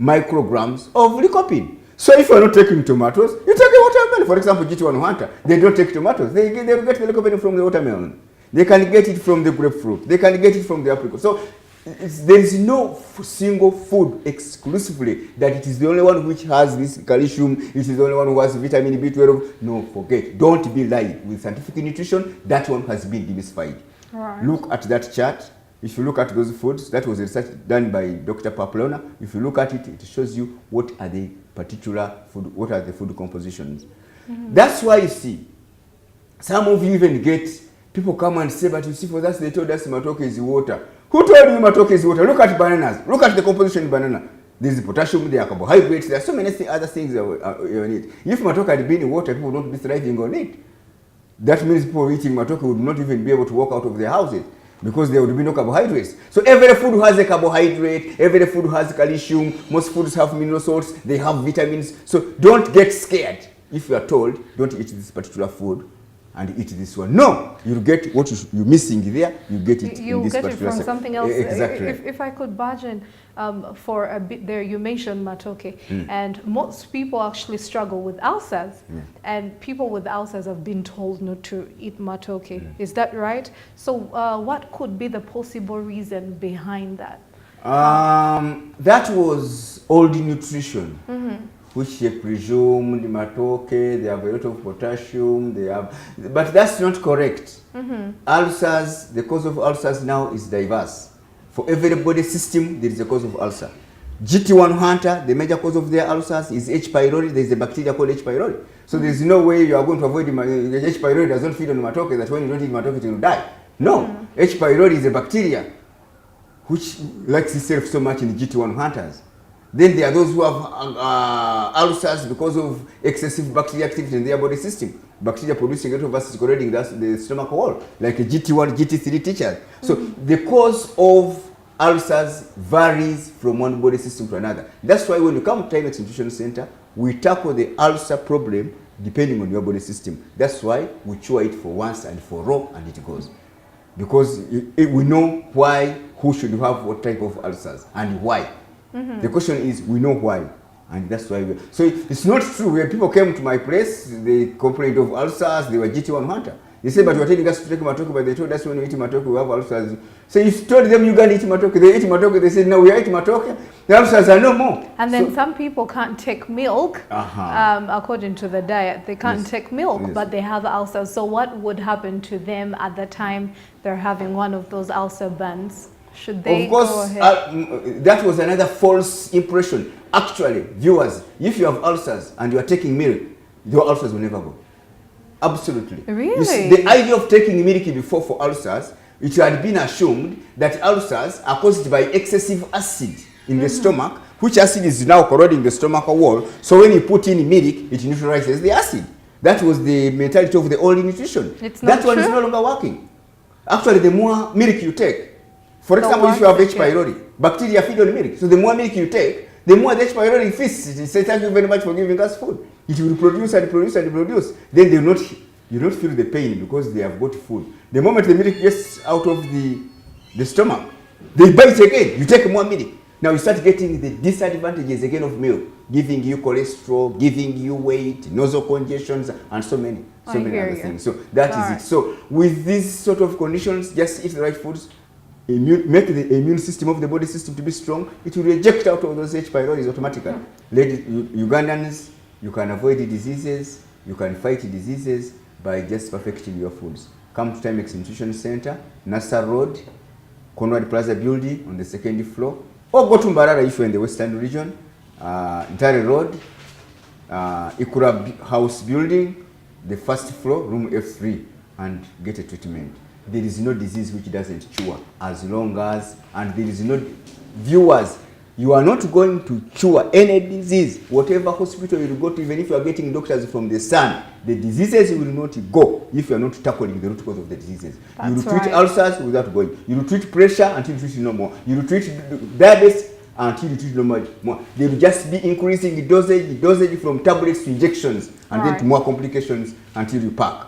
micrograms of lycopene. So if you're not taking tomatoes, you take a watermelon. For example, GT1 hunter, they don't take tomatoes. They get the lycopene from the watermelon. They can get it from the grapefruit. They can get it from the apricot. So there is no single food exclusively that it is the only one which has this calcium, it is the only one who has vitamin B12. No, forget. Don't be lying. With scientific nutrition, that one has been demystified.
Right.
Look at that chart. If you look at those foods, that was research done by Dr. Paplona. If you look at it, it shows you what are the particular food, what are the food compositions. That's why you see, some of you even get, people come and say, but you see, for that they told us matoke is water. Who told you matoke is water? Look at bananas. Look at the composition of banana. There is potassium, there are carbohydrates, there are so many other things on it. If matoke had been in water, people would not be thriving on it. That means people eating matoke would not even be able to walk out of their houses, because there would be no carbohydrates. So every food has a carbohydrate, every food has calcium, most foods have mineral salts, they have vitamins. So don't get scared if you are told, don't eat this particular food and eat this one. No, you'll get what you're missing there, you get it in this particular.
You get it from something else.
Exactly.
If I could barge in for a bit there, you mentioned matoke, and most people actually struggle with ulcers, and people with ulcers have been told not to eat matoke. Is that right? So what could be the possible reason behind that?
That was old nutrition. Which they presumed matoke, they have a lot of potassium, they have, but that's not correct. Ulcers, the cause of ulcers now is diverse. For every body system, there is a cause of ulcer. GT1 hunter, the major cause of their ulcers is H. pylori. There is a bacteria called H. pylori. So there is no way you are going to avoid the H. pylori doesn't feed on matoke, that when you don't eat matoke, it will die. No, H. pylori is a bacteria which likes itself so much in GT1 hunters. Then there are those who have ulcers because of excessive bacteria activity in their body system. Bacteria producing a lot of acid corroding the stomach wall, like a GT1, GT3 teachers. So the cause of ulcers varies from one body system to another. That's why when you come to Taimex Nutrition Center, we tackle the ulcer problem depending on your body system. That's why we cure it for once and for all, and it goes. Because we know why, who should have what type of ulcers and why. The question is, we know why, and that's why so it's not true. When people came to my place, they complained of ulcers, they were GT1 hunter. They said, but you are telling us to take matoke, but they told us when we eat matoke, we have ulcers. So you told them you can't eat matoke, they eat matoke, they said, no, we are eating matoke, the ulcers are no more.
And then some people can't take milk, according to the diet. They can't take milk, but they have ulcers. So what would happen to them at the time they're having one of those ulcer bans? Should they
go ahead? Of course, that was another false impression. Actually, viewers, if you have ulcers and you are taking milk, your ulcers will never go. Absolutely.
Really?
You see, the idea of taking milk before for ulcers, it had been assumed that ulcers are caused by excessive acid in the stomach, which acid is now corroding the stomach wall. So when you put in milk, it neutralizes the acid. That was the mentality of the old nutrition.
It's not
that one
true?
is no longer working. Actually, the more milk you take, for example, if you have H. pylori, bacteria feed on milk. So the more milk you take, the more the H. pylori feasts. It says, thank you very much for giving us food. It will produce and produce and produce. Then they will not you don't feel the pain because they have got food. The moment the milk gets out of the stomach, they bite again. You take more milk. Now you start getting the disadvantages again of milk, giving you cholesterol, giving you weight, nasal congestions, and so many other things. So that is it. So with these sort of conditions, just eat the right foods, make the immune system of the body system to be strong. It will reject out all those H. pylori automatically. Ugandans, you can avoid the diseases, you can fight diseases by just perfecting your foods. Come to Taimex Nutrition Center, Nassar Road, Conrad Plaza building on the 2nd floor, or go to Mbarara if you're in the Western region, Ntare Road, Ikura House building, the 1st floor, room F3, and get a treatment. There is no disease which doesn't cure, as long as, and there is no, viewers, you are not going to cure any disease. Whatever hospital you go to, even if you are getting doctors from the sun, the diseases will not go if you are not tackling the root cause of the diseases. You will treat ulcers without going. You will treat pressure until you treat no more. You will treat diabetes until you treat no more. They will just be increasing dosage from tablets to injections, and then to more complications until you pack.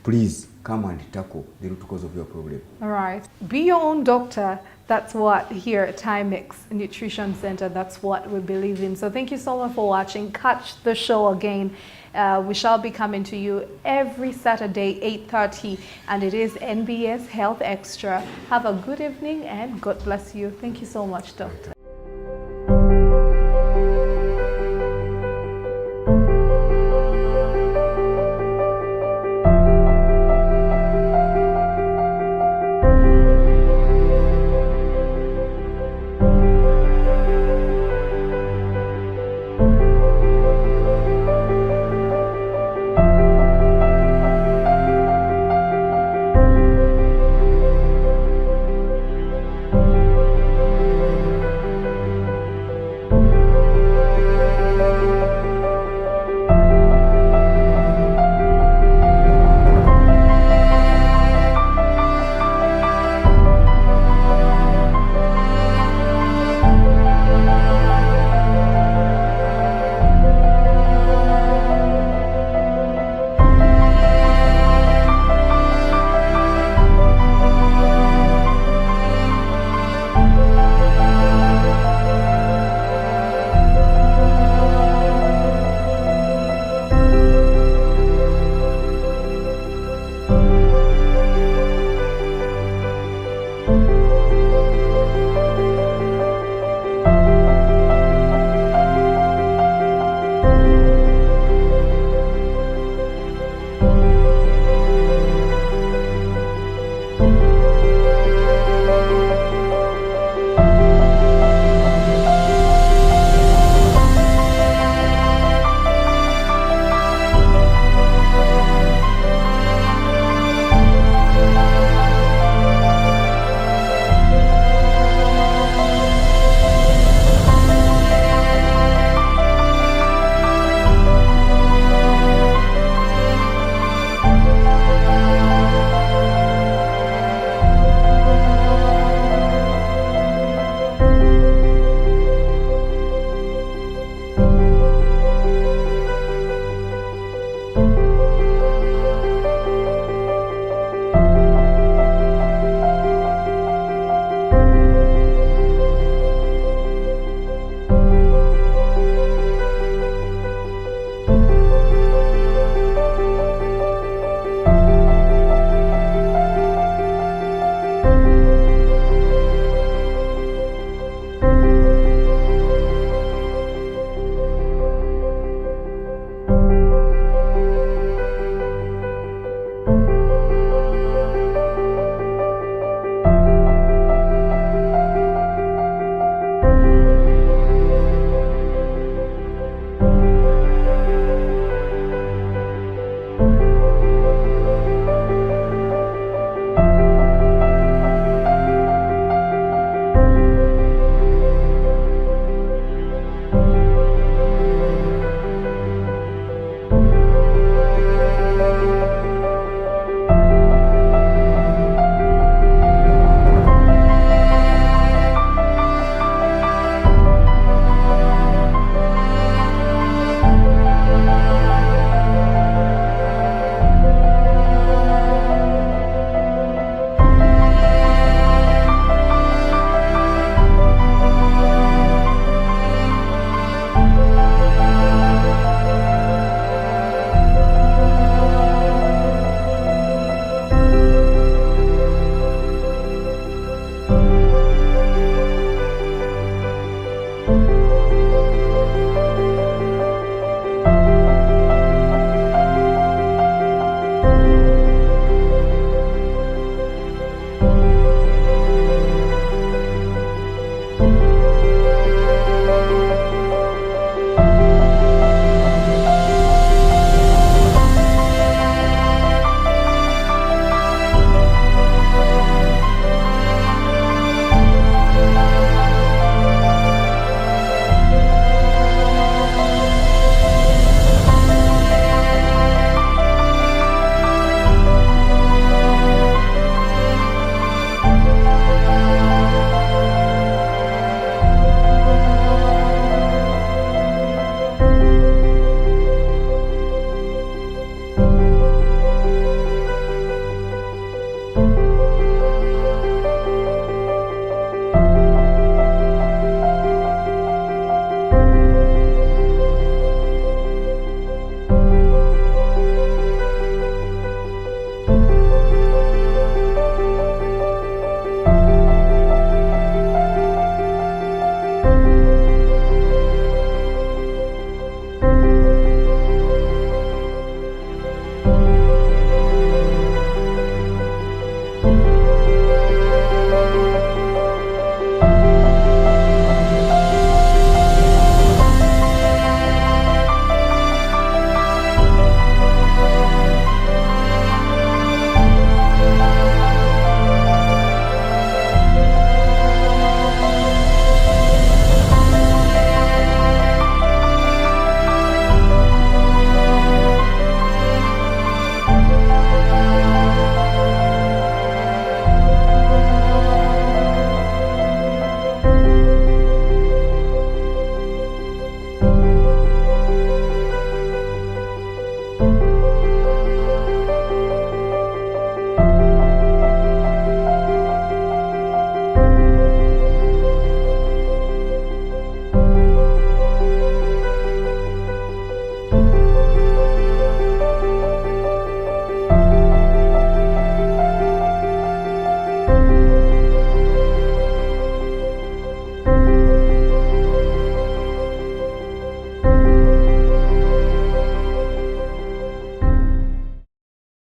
Please come and tackle the root cause of your problem.
All right. Be your own doctor. That's what here at Taimex Nutrition Center, that's what we believe in. So thank you so much for watching. Catch the show again. We shall be coming to you every Saturday, 8:30, and it is NBS Health Extra. Have a good evening and God bless you. Thank you so much, Doctor.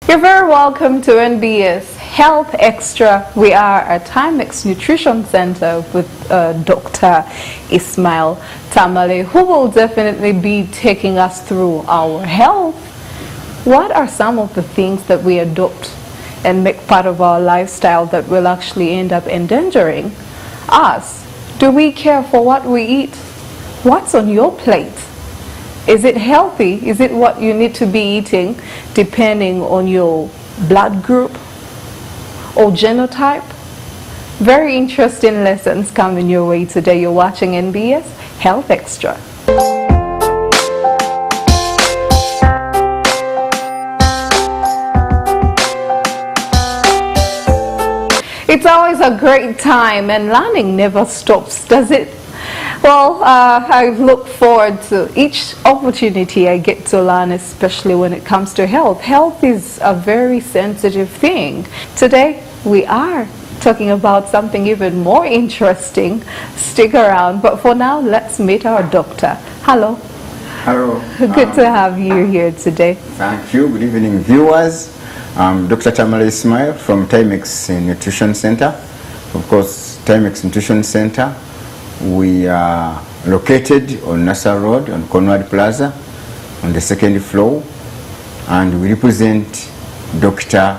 You're very welcome to NBS Health Extra. We are at Taimex Nutrition Center with Dr. Ismail Tamale, who will definitely be taking us through our health. What are some of the things that we adopt and make part of our lifestyle that will actually end up endangering us? Do we care for what we eat? What's on your plate? Is it healthy? Is it what you need to be eating depending on your blood group or genotype? Very interesting lessons coming your way today. You're watching NBS Health Extra. It's always a great time, and learning never stops, does it? Well, I look forward to each opportunity I get to learn, especially when it comes to health. Health is a very sensitive thing. Today, we are talking about something even more interesting. Stick around. But for now, let's meet our doctor. Hello.
Hello.
Good to have you here today.
Thank you. Good evening, viewers. I'm Dr. Tamale Ismail from Taimex Nutrition Center. Of course, Taimex Nutrition Center, we are located on Nassau Road on Conrad Plaza on the second floor, and we represent Dr.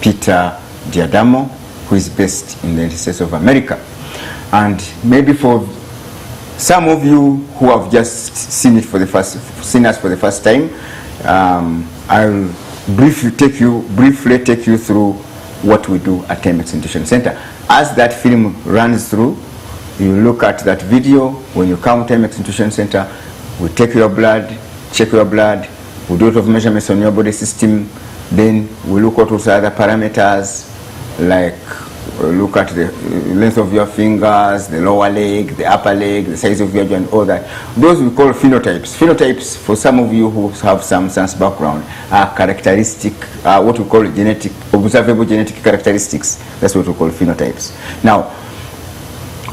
Peter Diadamo, who is based in the United States of America. And maybe for some of you who have just seen us for the first time, I'll briefly take you through what we do at Taimex Nutrition Center. As that film runs through, you look at that video. When you come to Taimex Nutrition Center, we take your blood, check your blood, we do a lot of measurements on your body system, then we look at also other parameters, like look at the length of your fingers, the lower leg, the upper leg, the size of your joint, all that. Those we call phenotypes. Phenotypes, for some of you who have some science background, are characteristic, what we call observable genetic characteristics. That's what we call phenotypes. Now,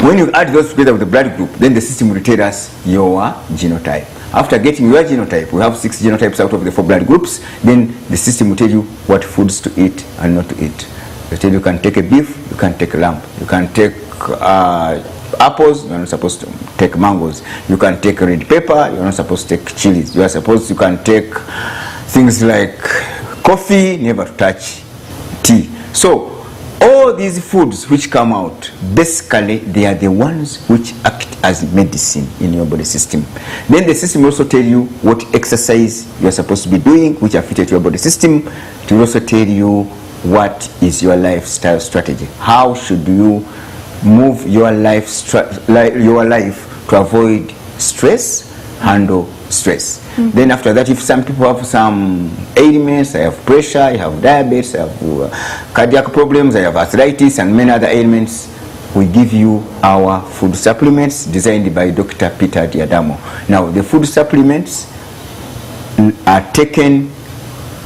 when you add those together with the blood group, then the system will tell us your genotype. After getting your genotype, we have 6 genotypes out of the 4 blood groups, then the system will tell you what foods to eat and not to eat. They tell you can take a beef, you can take a lamb, you can take apples, you're not supposed to take mangoes, you can take red pepper, you're not supposed to take chilies, you can take things like coffee, never to touch tea. So all these foods which come out, basically they are the ones which act as medicine in your body system. Then the system will also tell you what exercise you are supposed to be doing, which are fitted to your body system. It will also tell you what is your lifestyle strategy. How should you move your life to avoid stress, handle stress. Then after that, if some people have some ailments, I have pressure, I have diabetes, I have cardiac problems, I have arthritis and many other ailments, we give you our food supplements designed by Dr. Peter Diadamo. Now, the food supplements are taken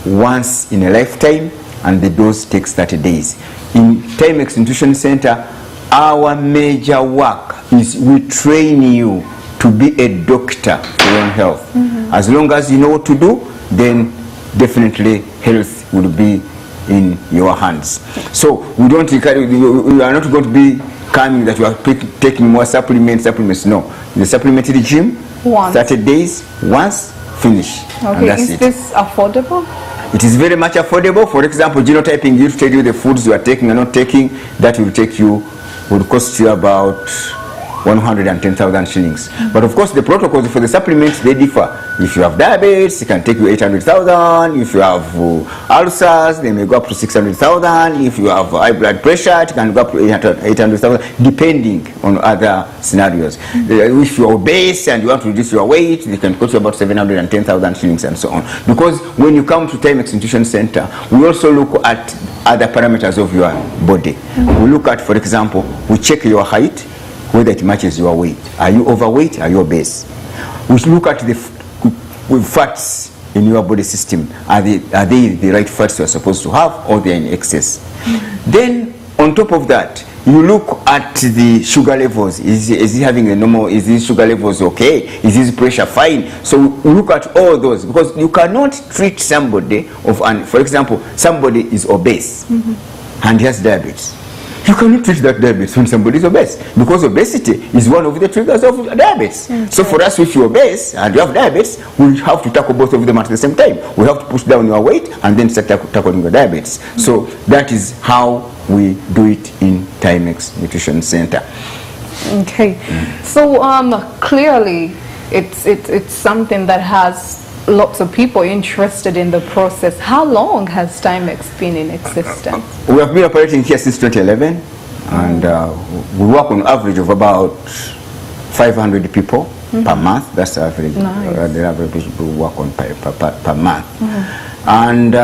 once in a lifetime, and the dose takes 30 days. In Taimex Nutrition Center, our major work is we train you to be a doctor for your own health. As long as you know what to do, then definitely health will be in your hands. So we don't we are not going to be coming that you are taking more supplements. No, the supplement regime, 30 days, once, finish.
Okay, is this affordable?
It is very much affordable. For example, genotyping, you tell you the foods you are taking and not taking, that will cost you about 110,000 shillings. But of course, the protocols for the supplements, they differ. If you have diabetes, it can take you 800,000. If you have ulcers, they may go up to 600,000. If you have high blood pressure, it can go up to 800,000, depending on other scenarios. If you are obese and you want to reduce your weight, they can cost you about 710,000 shillings and so on. Because when you come to Taimex Nutrition Center, we also look at other parameters of your body. We look at, for example, we check your height, whether it matches your weight. Are you overweight? Are you obese? We look at the fats in your body system. Are they the right fats you are supposed to have, or they are in excess? Then, on top of that,
you look at the sugar levels. Is he having a normal? Is his sugar levels okay? Is his pressure fine? So we look at all those, because you cannot treat somebody for example, somebody is obese and he has diabetes. You cannot treat that diabetes when somebody is obese, because obesity is one of the triggers of diabetes. Okay. So for us, if you're obese and you have diabetes, we have to tackle both of them at the same time. We have to push down your weight and then start tackling your diabetes. So that is how we do it in Taimex Nutrition Center.
Okay. So clearly, it's something that has lots of people interested in the process. How long has Taimex been in existence?
We have been operating here since 2011, and we work on average of about 500 people per month. That's the average.
Nice.
The average people work on per month. And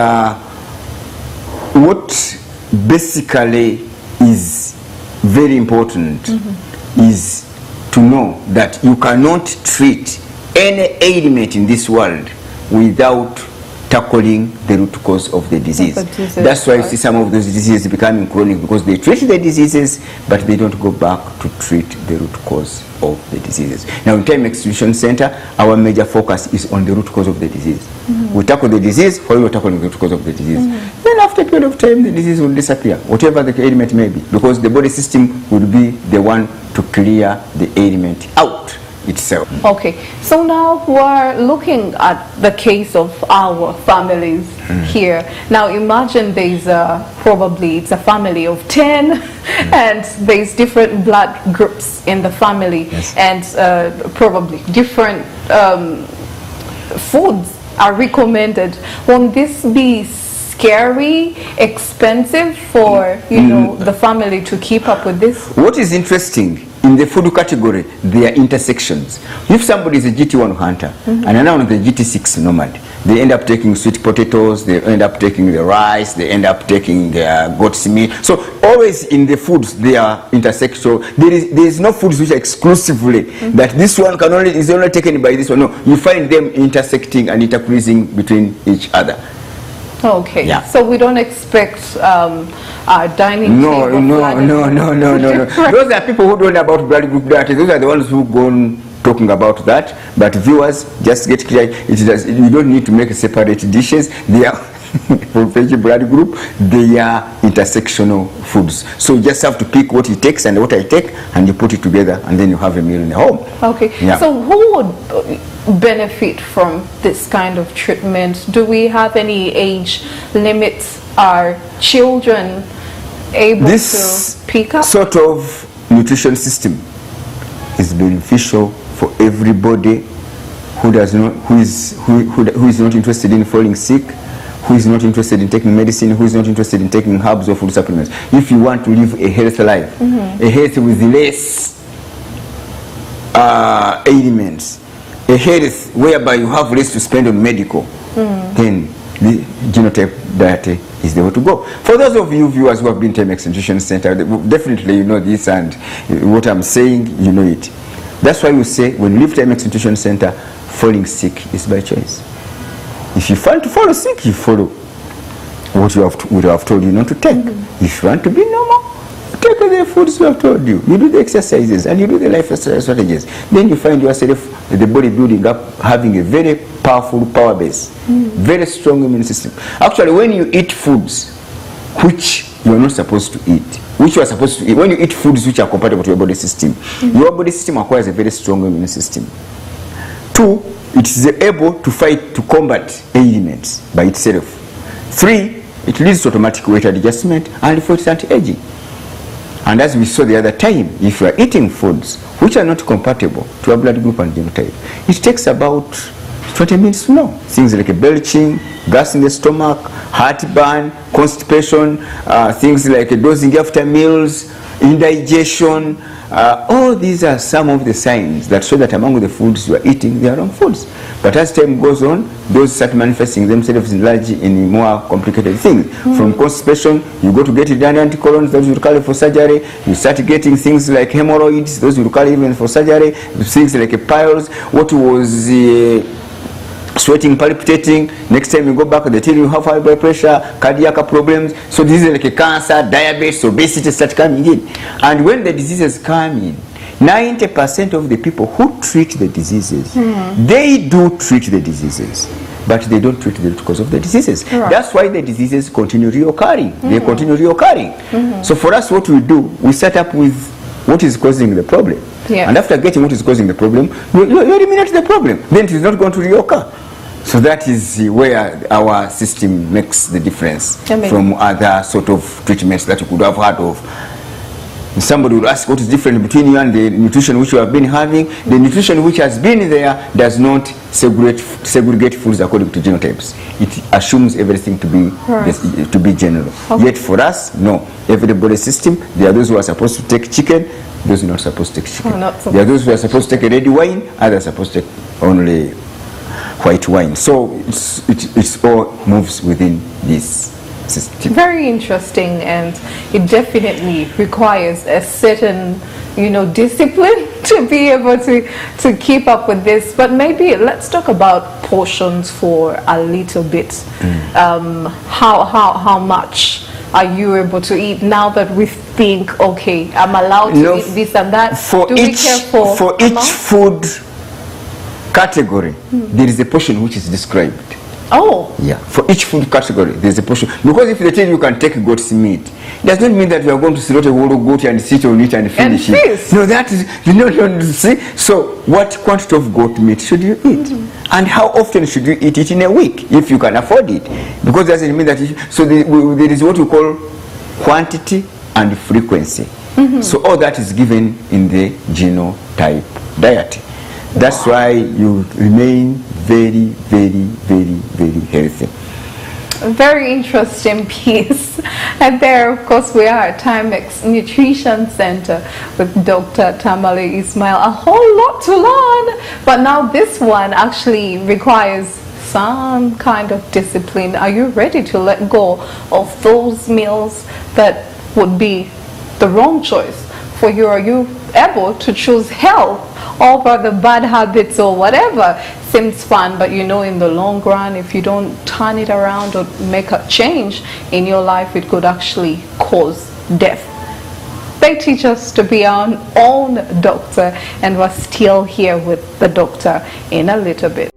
what basically is very important is to know that you cannot treat any ailment in this world without tackling the root cause of the disease. That's why you see some of those diseases becoming chronic, because they treat the diseases, but they don't go back to treat the root cause of the diseases. Now, in Taimex Nutrition Center, our major focus is on the root cause of the disease. We tackle the disease while we're tackling the root cause of the disease. Then after a period of time, the disease will disappear, whatever the ailment may be, because the body system will be the one to clear the ailment out itself.
Okay, so now we're looking at the case of our families here. Now imagine there's probably it's a family of 10 and there's different blood groups in the family.
Yes.
And probably different foods are recommended. Won't this be scary, expensive for the family to keep up with this?
What is interesting, in the food category, there are intersections. If somebody is a GT1 hunter and now on the GT6 nomad, they end up taking sweet potatoes, they end up taking the rice, they end up taking goat's meat. So always in the foods, they are intersectional. There is no foods which are exclusively that this one is only taken by this one. No, you find them intersecting and intercrossing between each other.
Okay,
yeah.
So we don't expect our dining table.
No. Those are people who don't know about blood group diet. Those are the ones who go on talking about that. But viewers, just get clear. You don't need to make separate dishes. They are for each blood group. They are intersectional foods. So you just have to pick what he takes and what I take, and you put it together, and then you have a meal in the home.
Okay. Yeah. So who would benefit from this kind of treatment? Do we have any age limits? Are children able to pick up?
This sort of nutrition system is beneficial for everybody who is not interested in falling sick, who is not interested in taking medicine, who is not interested in taking herbs or food supplements. If you want to live a healthy life, a health with less ailments, a health whereby you have less to spend on medical, then the genotype diet is the way to go. For those of you viewers who have been to Taimex Nutrition Center, definitely you know this, and what I'm saying, you know it. That's why we say when you leave Taimex Nutrition Center, falling sick is by choice. If you want to fall sick, you follow what we have told you not to take. If you want to be normal, take the foods we have told you. You do the exercises and you do the lifestyle strategies. Then you find yourself, the body building up, having a very powerful power base, very strong immune system. Actually, when you eat foods which you are not supposed to eat, which you are supposed to eat, when you eat foods which are compatible to your body system, your body system acquires a very strong immune system. 2, it is able to combat ailments by itself. 3, it leads to automatic weight adjustment and for anti-aging. And as we saw the other time, if you are eating foods which are not compatible to a blood group and genotype, it takes about 20 minutes to know. Things like belching, gas in the stomach, heartburn, constipation, things like dozing after meals, indigestion. All these are some of the signs that show that among the foods you are eating, they are wrong foods. But as time goes on, those start manifesting themselves in more complicated things. From constipation, you go to get redundant colons, those will call for surgery. You start getting things like hemorrhoids, those will call even for surgery. Things like piles. What was
sweating, palpitating. Next time you go back, they tell you have high blood pressure, cardiac problems. So this is like a cancer, diabetes, obesity start coming in. And when the diseases come in, 90% of the people who treat the diseases, they do treat the diseases, but they don't treat the root cause of the diseases.
Right.
That's why the diseases continue reoccurring. They continue reoccurring. So for us, what we do, we start up with what is causing the problem.
Yeah.
And after getting what is causing the problem, you eliminate the problem. Then it is not going to reoccur. So that is where our system makes the difference from other sort of treatments that you could have heard of. Somebody would ask what is different between you and the nutrition which you have been having. The nutrition which has been there does not segregate foods according to genotypes. It assumes everything to be general. Okay. Yet for us, no. Everybody's system, there are those who are supposed to take chicken, those who are not supposed to take chicken. There are those who are supposed to take a red wine, others are supposed to take only white wine. So it all moves within this system.
Very interesting, and it definitely requires a certain, discipline to be able to keep up with this. But maybe let's talk about portions for a little bit. How much are you able to eat now that we think, okay, I'm allowed to eat this and that?
For each food category, there is a portion which is described.
Oh.
Yeah, for each food category, there's a portion. Because if they tell you can take goat's meat, it does not mean that you are going to slaughter a whole goat and sit on it and finish it. No, that is, see? So, what quantity of goat meat should you eat? And how often should you eat it in a week, if you can afford it? Because it doesn't mean that, there is what we call quantity and frequency. So, all that is given in the genotype diet. That's why you remain very, very, very, very healthy.
Very interesting piece. And there, of course, we are at Taimex Nutrition Center with Dr. Tamale Ismail. A whole lot to learn. But now this one actually requires some kind of discipline. Are you ready to let go of those meals that would be the wrong choice for you? Are you able to choose health over the bad habits or whatever? Seems fun, but in the long run, if you don't turn it around or make a change in your life, it could actually cause death. They teach us to be our own doctor, and we're still here with the doctor in a little bit.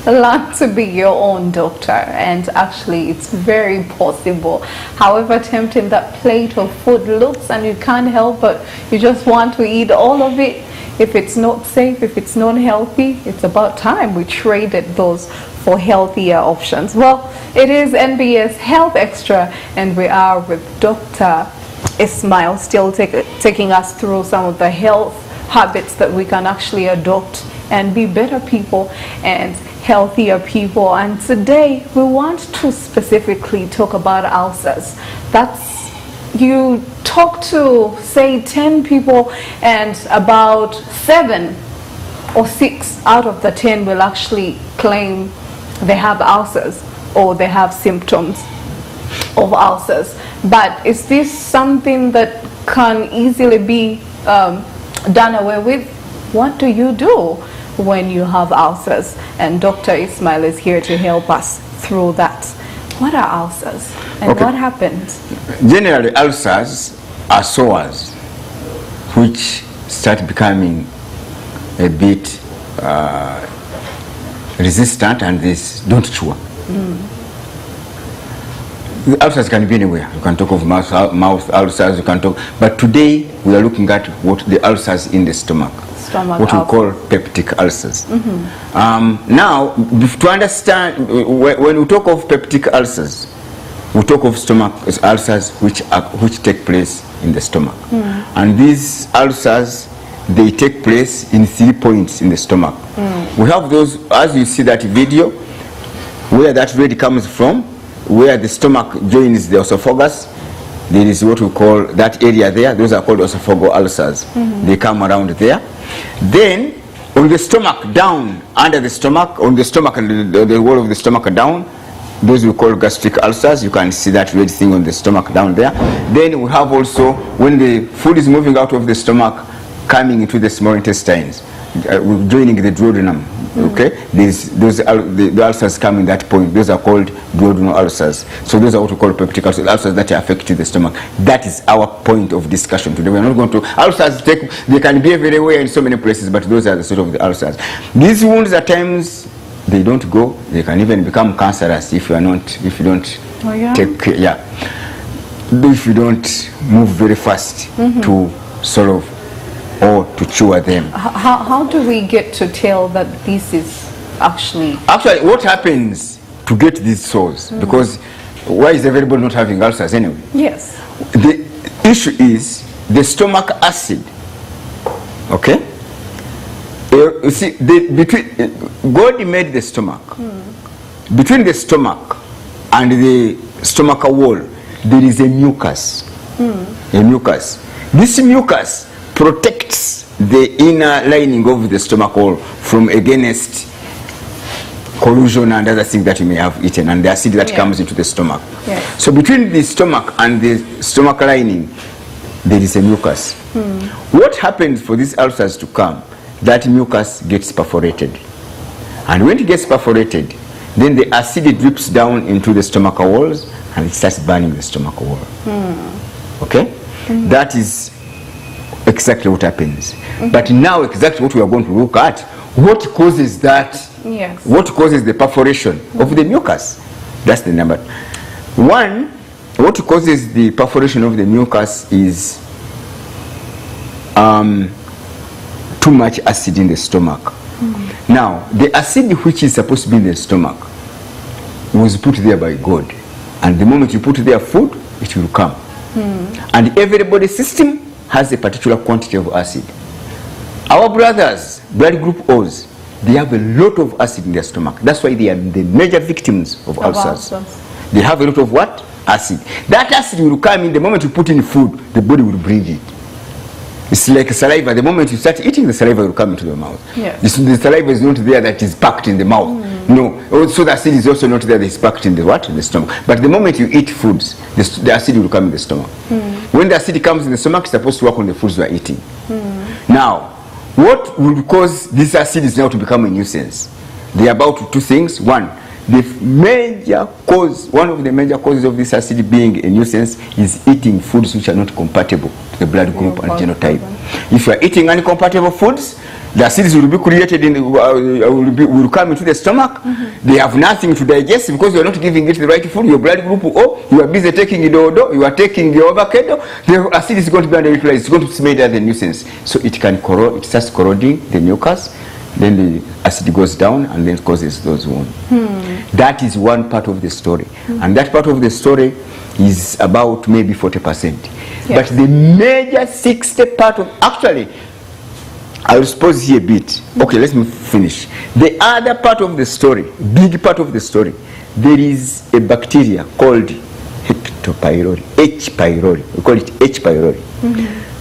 learn to be your own doctor, and actually it's very possible. However tempting that plate of food looks, and you can't help but you just want to eat all of it. If it's not safe, if it's not healthy, it's about time we traded those for healthier options. Well, it is NBS Health Extra, and we are with Dr. Ismail, still taking us through some of the health habits that we can actually adopt and be better people and healthier people. And today we want to specifically talk about ulcers. That's, you talk to say 10 people, and about 7 or 6 out of the 10 will actually claim they have ulcers or they have symptoms of ulcers. But is this something that can easily be done away with? What do you do when you have ulcers? And Dr. Ismail is here to help us through that. What are ulcers and what happens?
Generally, ulcers are sores which start becoming a bit resistant, and this don't chew. The ulcers can be anywhere. You can talk of mouth ulcers, you can talk, but today we are looking at what the ulcers in the stomach, what we call peptic ulcers. Now, to understand, when we talk of peptic ulcers, we talk of stomach ulcers which take place in the stomach. And these ulcers, they take place in 3 points in the stomach. We have those, as you see that video, where that red comes from, where the stomach joins the esophagus. There is what we call that area there. Those are called esophageal ulcers. They come around there. Then on the stomach down, under the stomach, on the stomach, the wall of the stomach down, those we call gastric ulcers. You can see that red thing on the stomach down there. Then we have also, when the food is moving out of the stomach, coming into the small intestines, joining the duodenum. Okay, the ulcers come in that point. Those are called duodenal ulcers. So those are what we call peptic ulcers, ulcers that affect the stomach. That is our point of discussion today. We are not going to, ulcers they can be everywhere in so many places, but those are the sort of the ulcers. These wounds at times, they don't go. They can even become cancerous if you don't take care. Yeah, if you don't move very fast to solve or to cure them.
How do we get to tell that this is actually
what happens to get these sores? Because why is everybody not having ulcers anyway?
Yes.
The issue is the stomach acid. Okay? You see, God made the stomach. Between the stomach and the stomach wall, there is a mucus. A mucus. This mucus protects the inner lining of the stomach wall from against corrosion and other things that you may have eaten, and the acid that comes into the stomach. So between the stomach and the stomach lining, there is a mucus. What happens for these ulcers to come? That mucus gets perforated, and when it gets perforated, then the acid drips down into the stomach walls and it starts burning the stomach wall. Okay? That is exactly what happens. But now exactly what we are going to look at, what causes that?
Yes.
What causes the perforation of the mucus? That's the number one. What causes the perforation of the mucus is too much acid in the stomach. Now, the acid which is supposed to be in the stomach was put there by God, and the moment you put there food, it will come. And everybody's system has a particular quantity of acid. Our brothers, blood group O's, they have a lot of acid in their stomach. That's why they are the major victims of ulcers. They have a lot of what? Acid. That acid will come in the moment you put in food, the body will breathe it. It's like saliva. The moment you start eating, the saliva will come into the mouth. Yes. The saliva is not there that is packed in the mouth. No. So the acid is also not there that is packed in the what? In the stomach. But the moment you eat foods, the acid will come in the stomach. When the acid comes in the stomach, it's supposed to work on the foods you are eating. Now, what will cause this acid is now to become a nuisance? They are about two things. One, one of the major causes of this acid being a nuisance is eating foods which are not compatible to the blood group and genotype. If you are eating incompatible foods, The acids will be created in will come into the stomach. They have nothing to digest because you are not giving it the right food. Your blood group O, you are busy taking dodo, you are taking the avocado. The acid is going to be underutilized. It's going to be made as a nuisance. So it can corrode. It starts corroding the mucus. Then the acid goes down and then causes those wounds. That is one part of the story, and that part of the story is about maybe 40%. But the major 60 part of actually. I will pause here a bit. Okay, let me finish. The other part of the story, big part of the story, there is a bacteria called H. pylori. We call it H. pylori.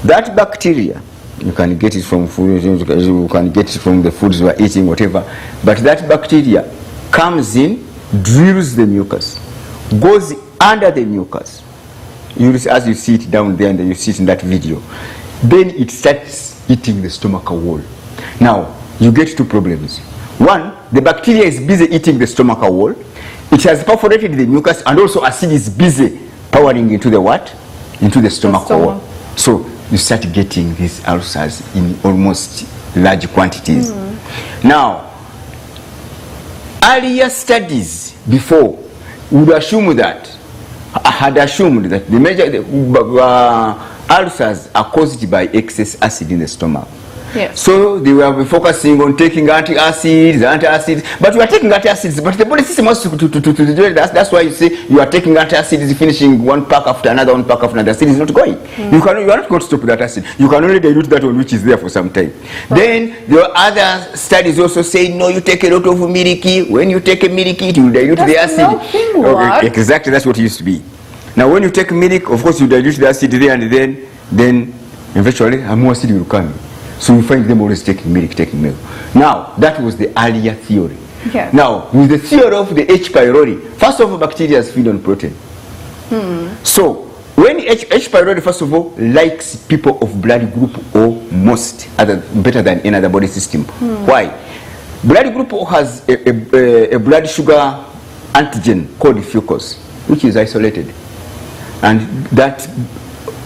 That bacteria, you can get it from food, you can get it from the foods you are eating, whatever. But that bacteria comes in, drills the mucus, goes under the mucus. As you see it down there and you see it in that video, then it starts eating the stomach wall. Now, you get two problems. One, the bacteria is busy eating the stomach wall. It has perforated the mucus, and also acid is busy powering into the what? Into the stomach wall. So you start getting these ulcers in almost large quantities. Now, earlier studies before would assume that, had assumed that the major ulcers are caused by excess acid in the stomach.
Yes.
So they were focusing on taking antacids, but you are taking antacids, but the body system wants to do it. That's why you say you are taking antacids, finishing one pack after another, one pack after another. Acid is not going. You are not going to stop that acid. You can only dilute that one which is there for some time. Then there are other studies also saying, no, you take a lot of milky. When you take a milky, it will dilute the acid. Okay, exactly, that's what it used to be. Now when you take milk, of course you dilute the acid there, and then eventually more acid will come. So you find them always taking milk. Now, that was the earlier theory.
Yes.
Now, with the theory of the H. pylori, first of all, bacteria feed on protein. So, when H. pylori, first of all, likes people of blood group O most, better than any other body system. Why? Blood group O has a blood sugar antigen called fucose, which is isolated. And that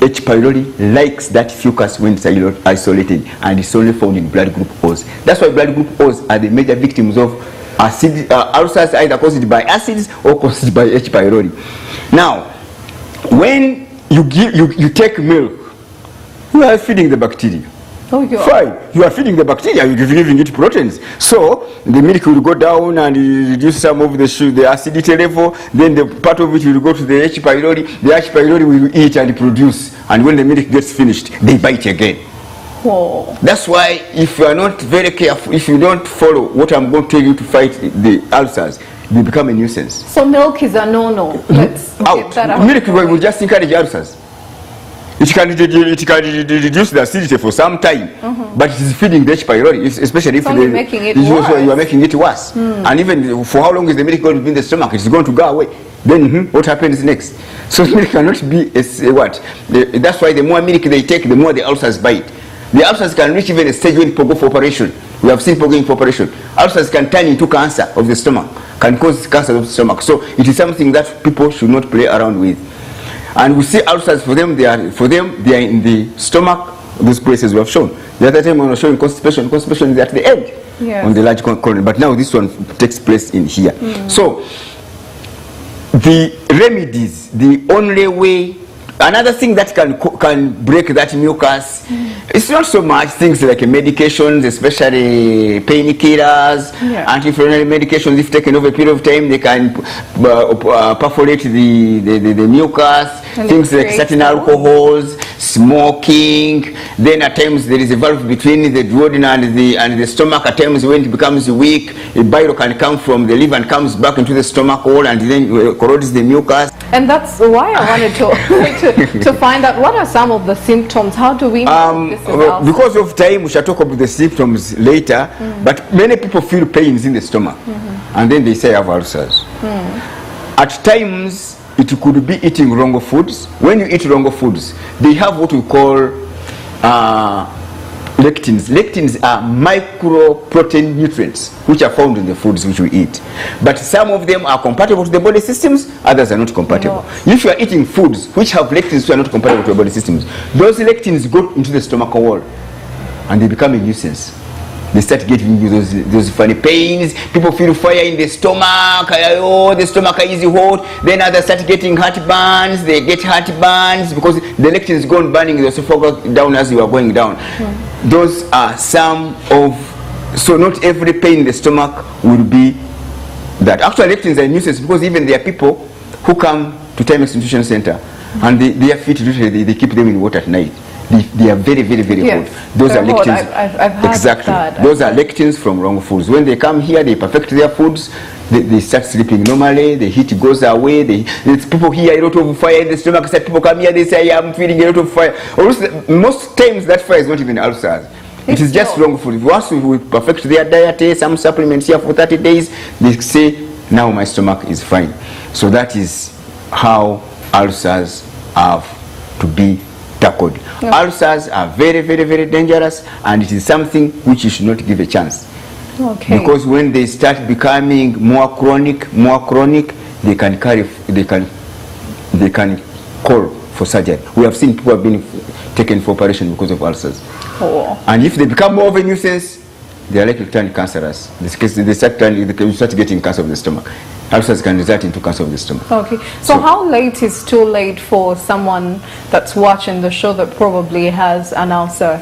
H. pylori likes that fucus when it's isolated, and it's only found in blood group O's. That's why blood group O's are the major victims of acid, ulcers, either caused by acids or caused by H. pylori. Now, when you take milk, you are feeding the bacteria.
Oh, you are.
Fine, you are feeding the bacteria, you're giving it proteins. So the milk will go down and reduce some of the acidity level. Then the part of it will go to the H. pylori. The H. pylori will eat and produce. And when the milk gets finished, they bite again.
Whoa.
That's why if you are not very careful, if you don't follow what I'm going to tell you to fight the ulcers, they become a nuisance.
So milk is a no-no. Let's get that out.
Milk will just encourage ulcers. It can reduce the acidity for some time, but it is feeding the H. pylori, especially if
you are making it worse.
And even for how long is the milk going to be in the stomach? It's going to go away. Then what happens next? So milk cannot be what? That's why the more milk they take, the more the ulcers bite. The ulcers can reach even a stage when people go for operation. We have seen people going for operation. Ulcers can turn into cancer of the stomach, can cause cancer of the stomach. So it is something that people should not play around with. And we see ulcers, for them they are in the stomach, those places we have shown. The other time when we were showing constipation is at the end, on the large colon. But now this one takes place in here. So the remedies, the only way, another thing that can break that mucus, it's not so much things like medications, especially painkillers, anti-inflammatory medications. If taken over a period of time, they can perforate the mucus. And things like certain alcohols, smoking. Then at times there is a valve between the duodenum and the stomach. At times when it becomes weak, a bile can come from the liver and comes back into the stomach wall and then corrodes the mucus.
And that's why I wanted to find out what are some of the symptoms. How do we know this is ulcer?
Because of time, we shall talk about the symptoms later. But many people feel pains in the stomach, and then they say I have ulcers. At times, it could be eating wrong foods. When you eat wrong foods, they have what we call lectins. Lectins are microprotein nutrients which are found in the foods which we eat. But some of them are compatible to the body systems, others are not compatible. If you are eating foods which have lectins which are not compatible to your body systems, those lectins go into the stomach wall and they become a nuisance.
they start getting those funny pains. People feel fire in the stomach. Oh, the stomach is hot. Then others start getting heartburns. They get heartburns because the lectin is gone burning the esophagus down as you are going down. Those are some of, so not every pain in the stomach will be that. Actually, lectins are a nuisance because even there are people who come to Taimex Nutrition Center and they are fit, they keep them in water at night. They are very, very, very hot. Those are lectins.
I've heard
exactly.
That.
Those are lectins from wrong foods. When they come here, they perfect their foods. They start sleeping normally. The heat goes away. People hear a lot of fire in the stomach. People come here, they say, I'm feeling a lot of fire. Most times that fire is not even ulcers. It is just wrong food. Once we perfect their diet, some supplements here for 30 days, they say, now my stomach is fine. So that is how ulcers have to be tackled. Ulcers are very, very, very dangerous, and it is something which you should not give a chance.
Okay.
Because when they start becoming more chronic, they can call for surgery. We have seen people have been taken for operation because of ulcers.
Oh.
And if they become more of a nuisance, they are likely to turn cancerous. They start getting cancer of the stomach. Ulcers can result into cancer of the stomach.
Okay. So how late is too late for someone that's watching the show that probably has an ulcer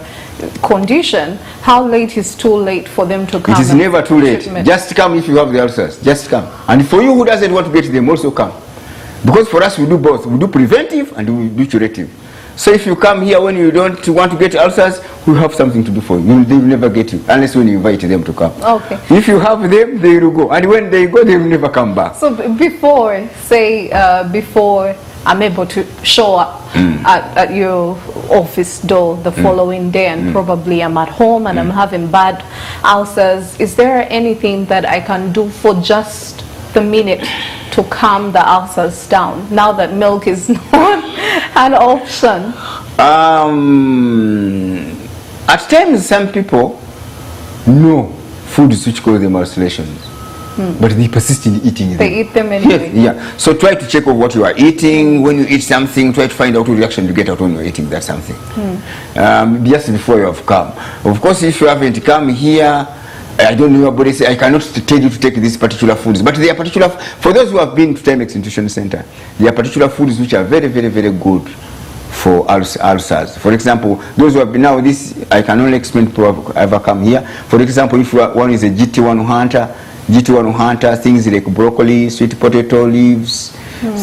condition? How late is too late for them to come?
It is never too late.
Treatment?
Just come if you have the ulcers. Just come. And for you who doesn't want to get them, also come. Because for us we do both. We do preventive and we do curative. So if you come here when you don't want to get ulcers, we have something to do for you. They will never get you unless when you invite them to come.
Okay.
If you have them, they will go. And when they go, they will never come back.
So before, say, before I'm able to show up at your office door the following day, and probably I'm at home and I'm having bad ulcers, is there anything that I can do for just the minute to calm the ulcers down now that milk is not an option?
At times some people know foods which cause them ulcerations, but they persist in eating them.
They eat them anyway.
Yes, yeah. So try to check out what you are eating. When you eat something, try to find out what reaction you get out when you're eating that something. Just before you have come. Of course, if you haven't come here, I don't know your body say, I cannot tell you to take these particular foods. But there are particular, for those who have been to Taimex Nutrition Center, there are particular foods which are very, very, very good for ulcers. For example, those who have been, now this, I can only explain to people who have ever come here. For example, if one is a GT1 hunter, things like broccoli, sweet potato leaves,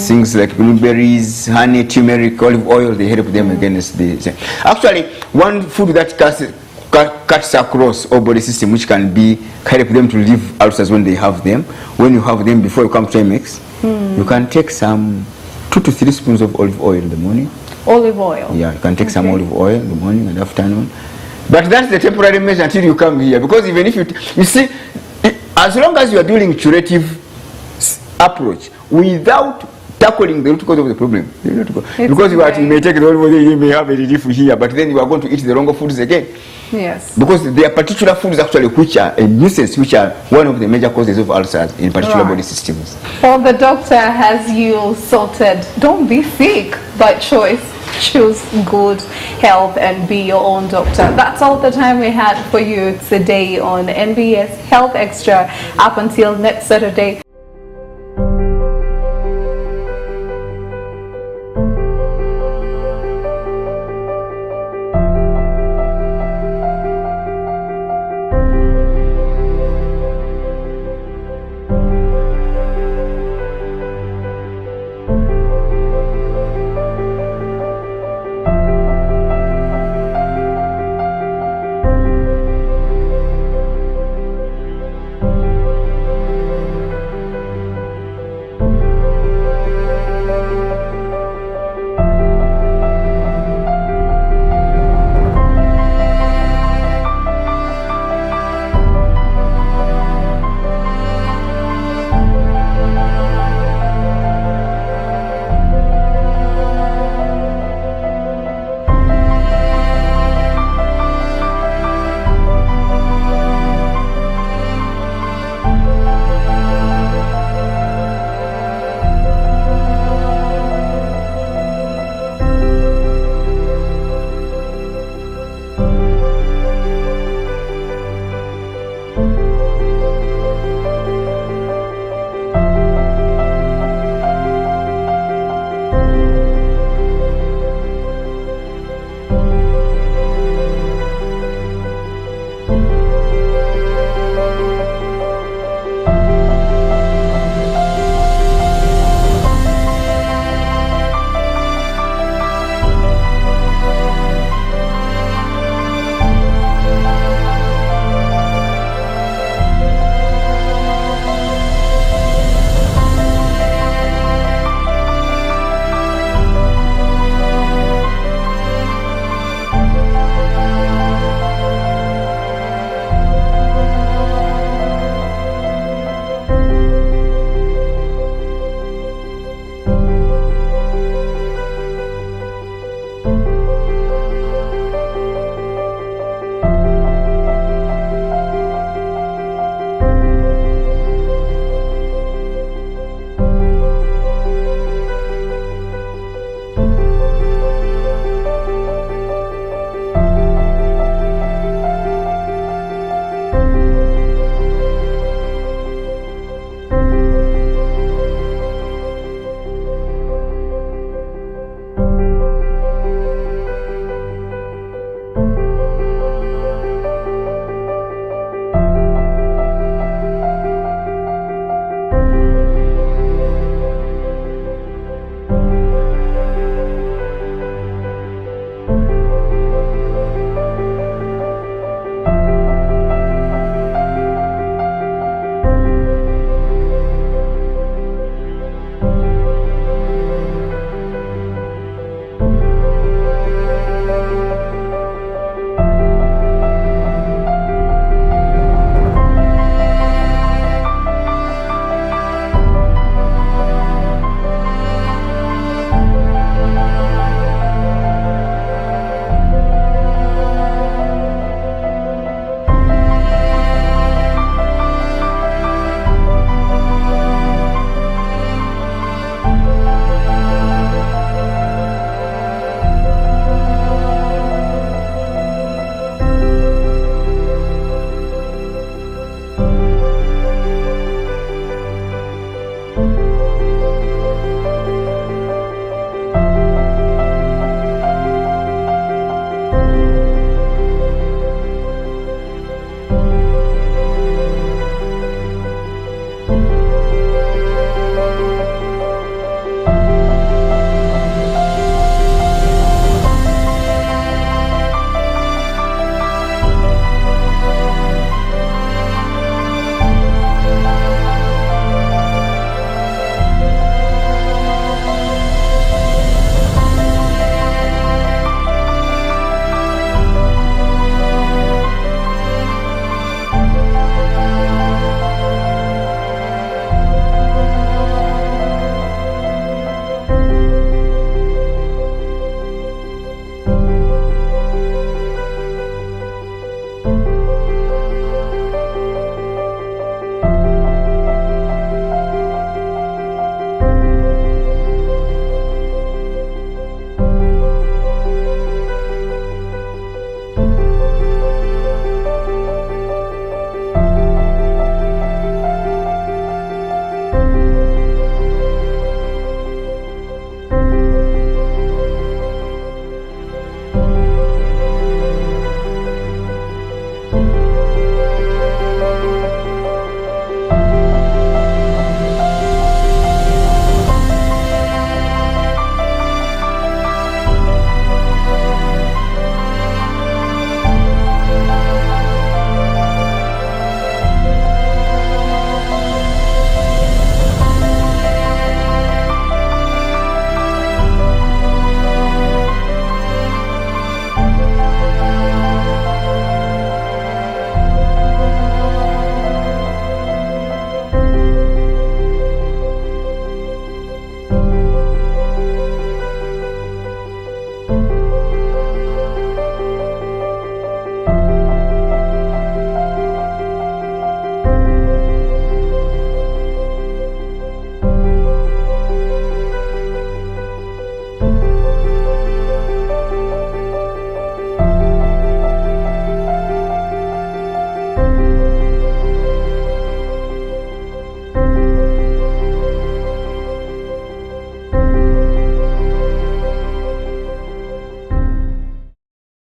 things like blueberries, honey, turmeric, olive oil, they help them against the... Actually, one food that cuts across all body system, which can help them to relieve ulcers when they have them. When you have them before you come to Taimex, you can take some 2 to 3 spoons of olive oil in the morning.
Olive oil?
Yeah, you can take some olive oil in the morning and afternoon. But that's the temporary measure until you come here, because even if you see, as long as you are doing curative approach without tackling the root cause of the problem, because you may take the olive oil, you may have a relief here, but then you are going to eat the wrong foods again.
Yes.
Because there are particular foods actually which are a nuisance, which are one of the major causes of ulcers in particular body systems.
Well, the doctor has you sorted. Don't be sick by choice. Choose good health and be your own doctor. That's all the time we had for you today on NBS Health Extra. Up until next Saturday.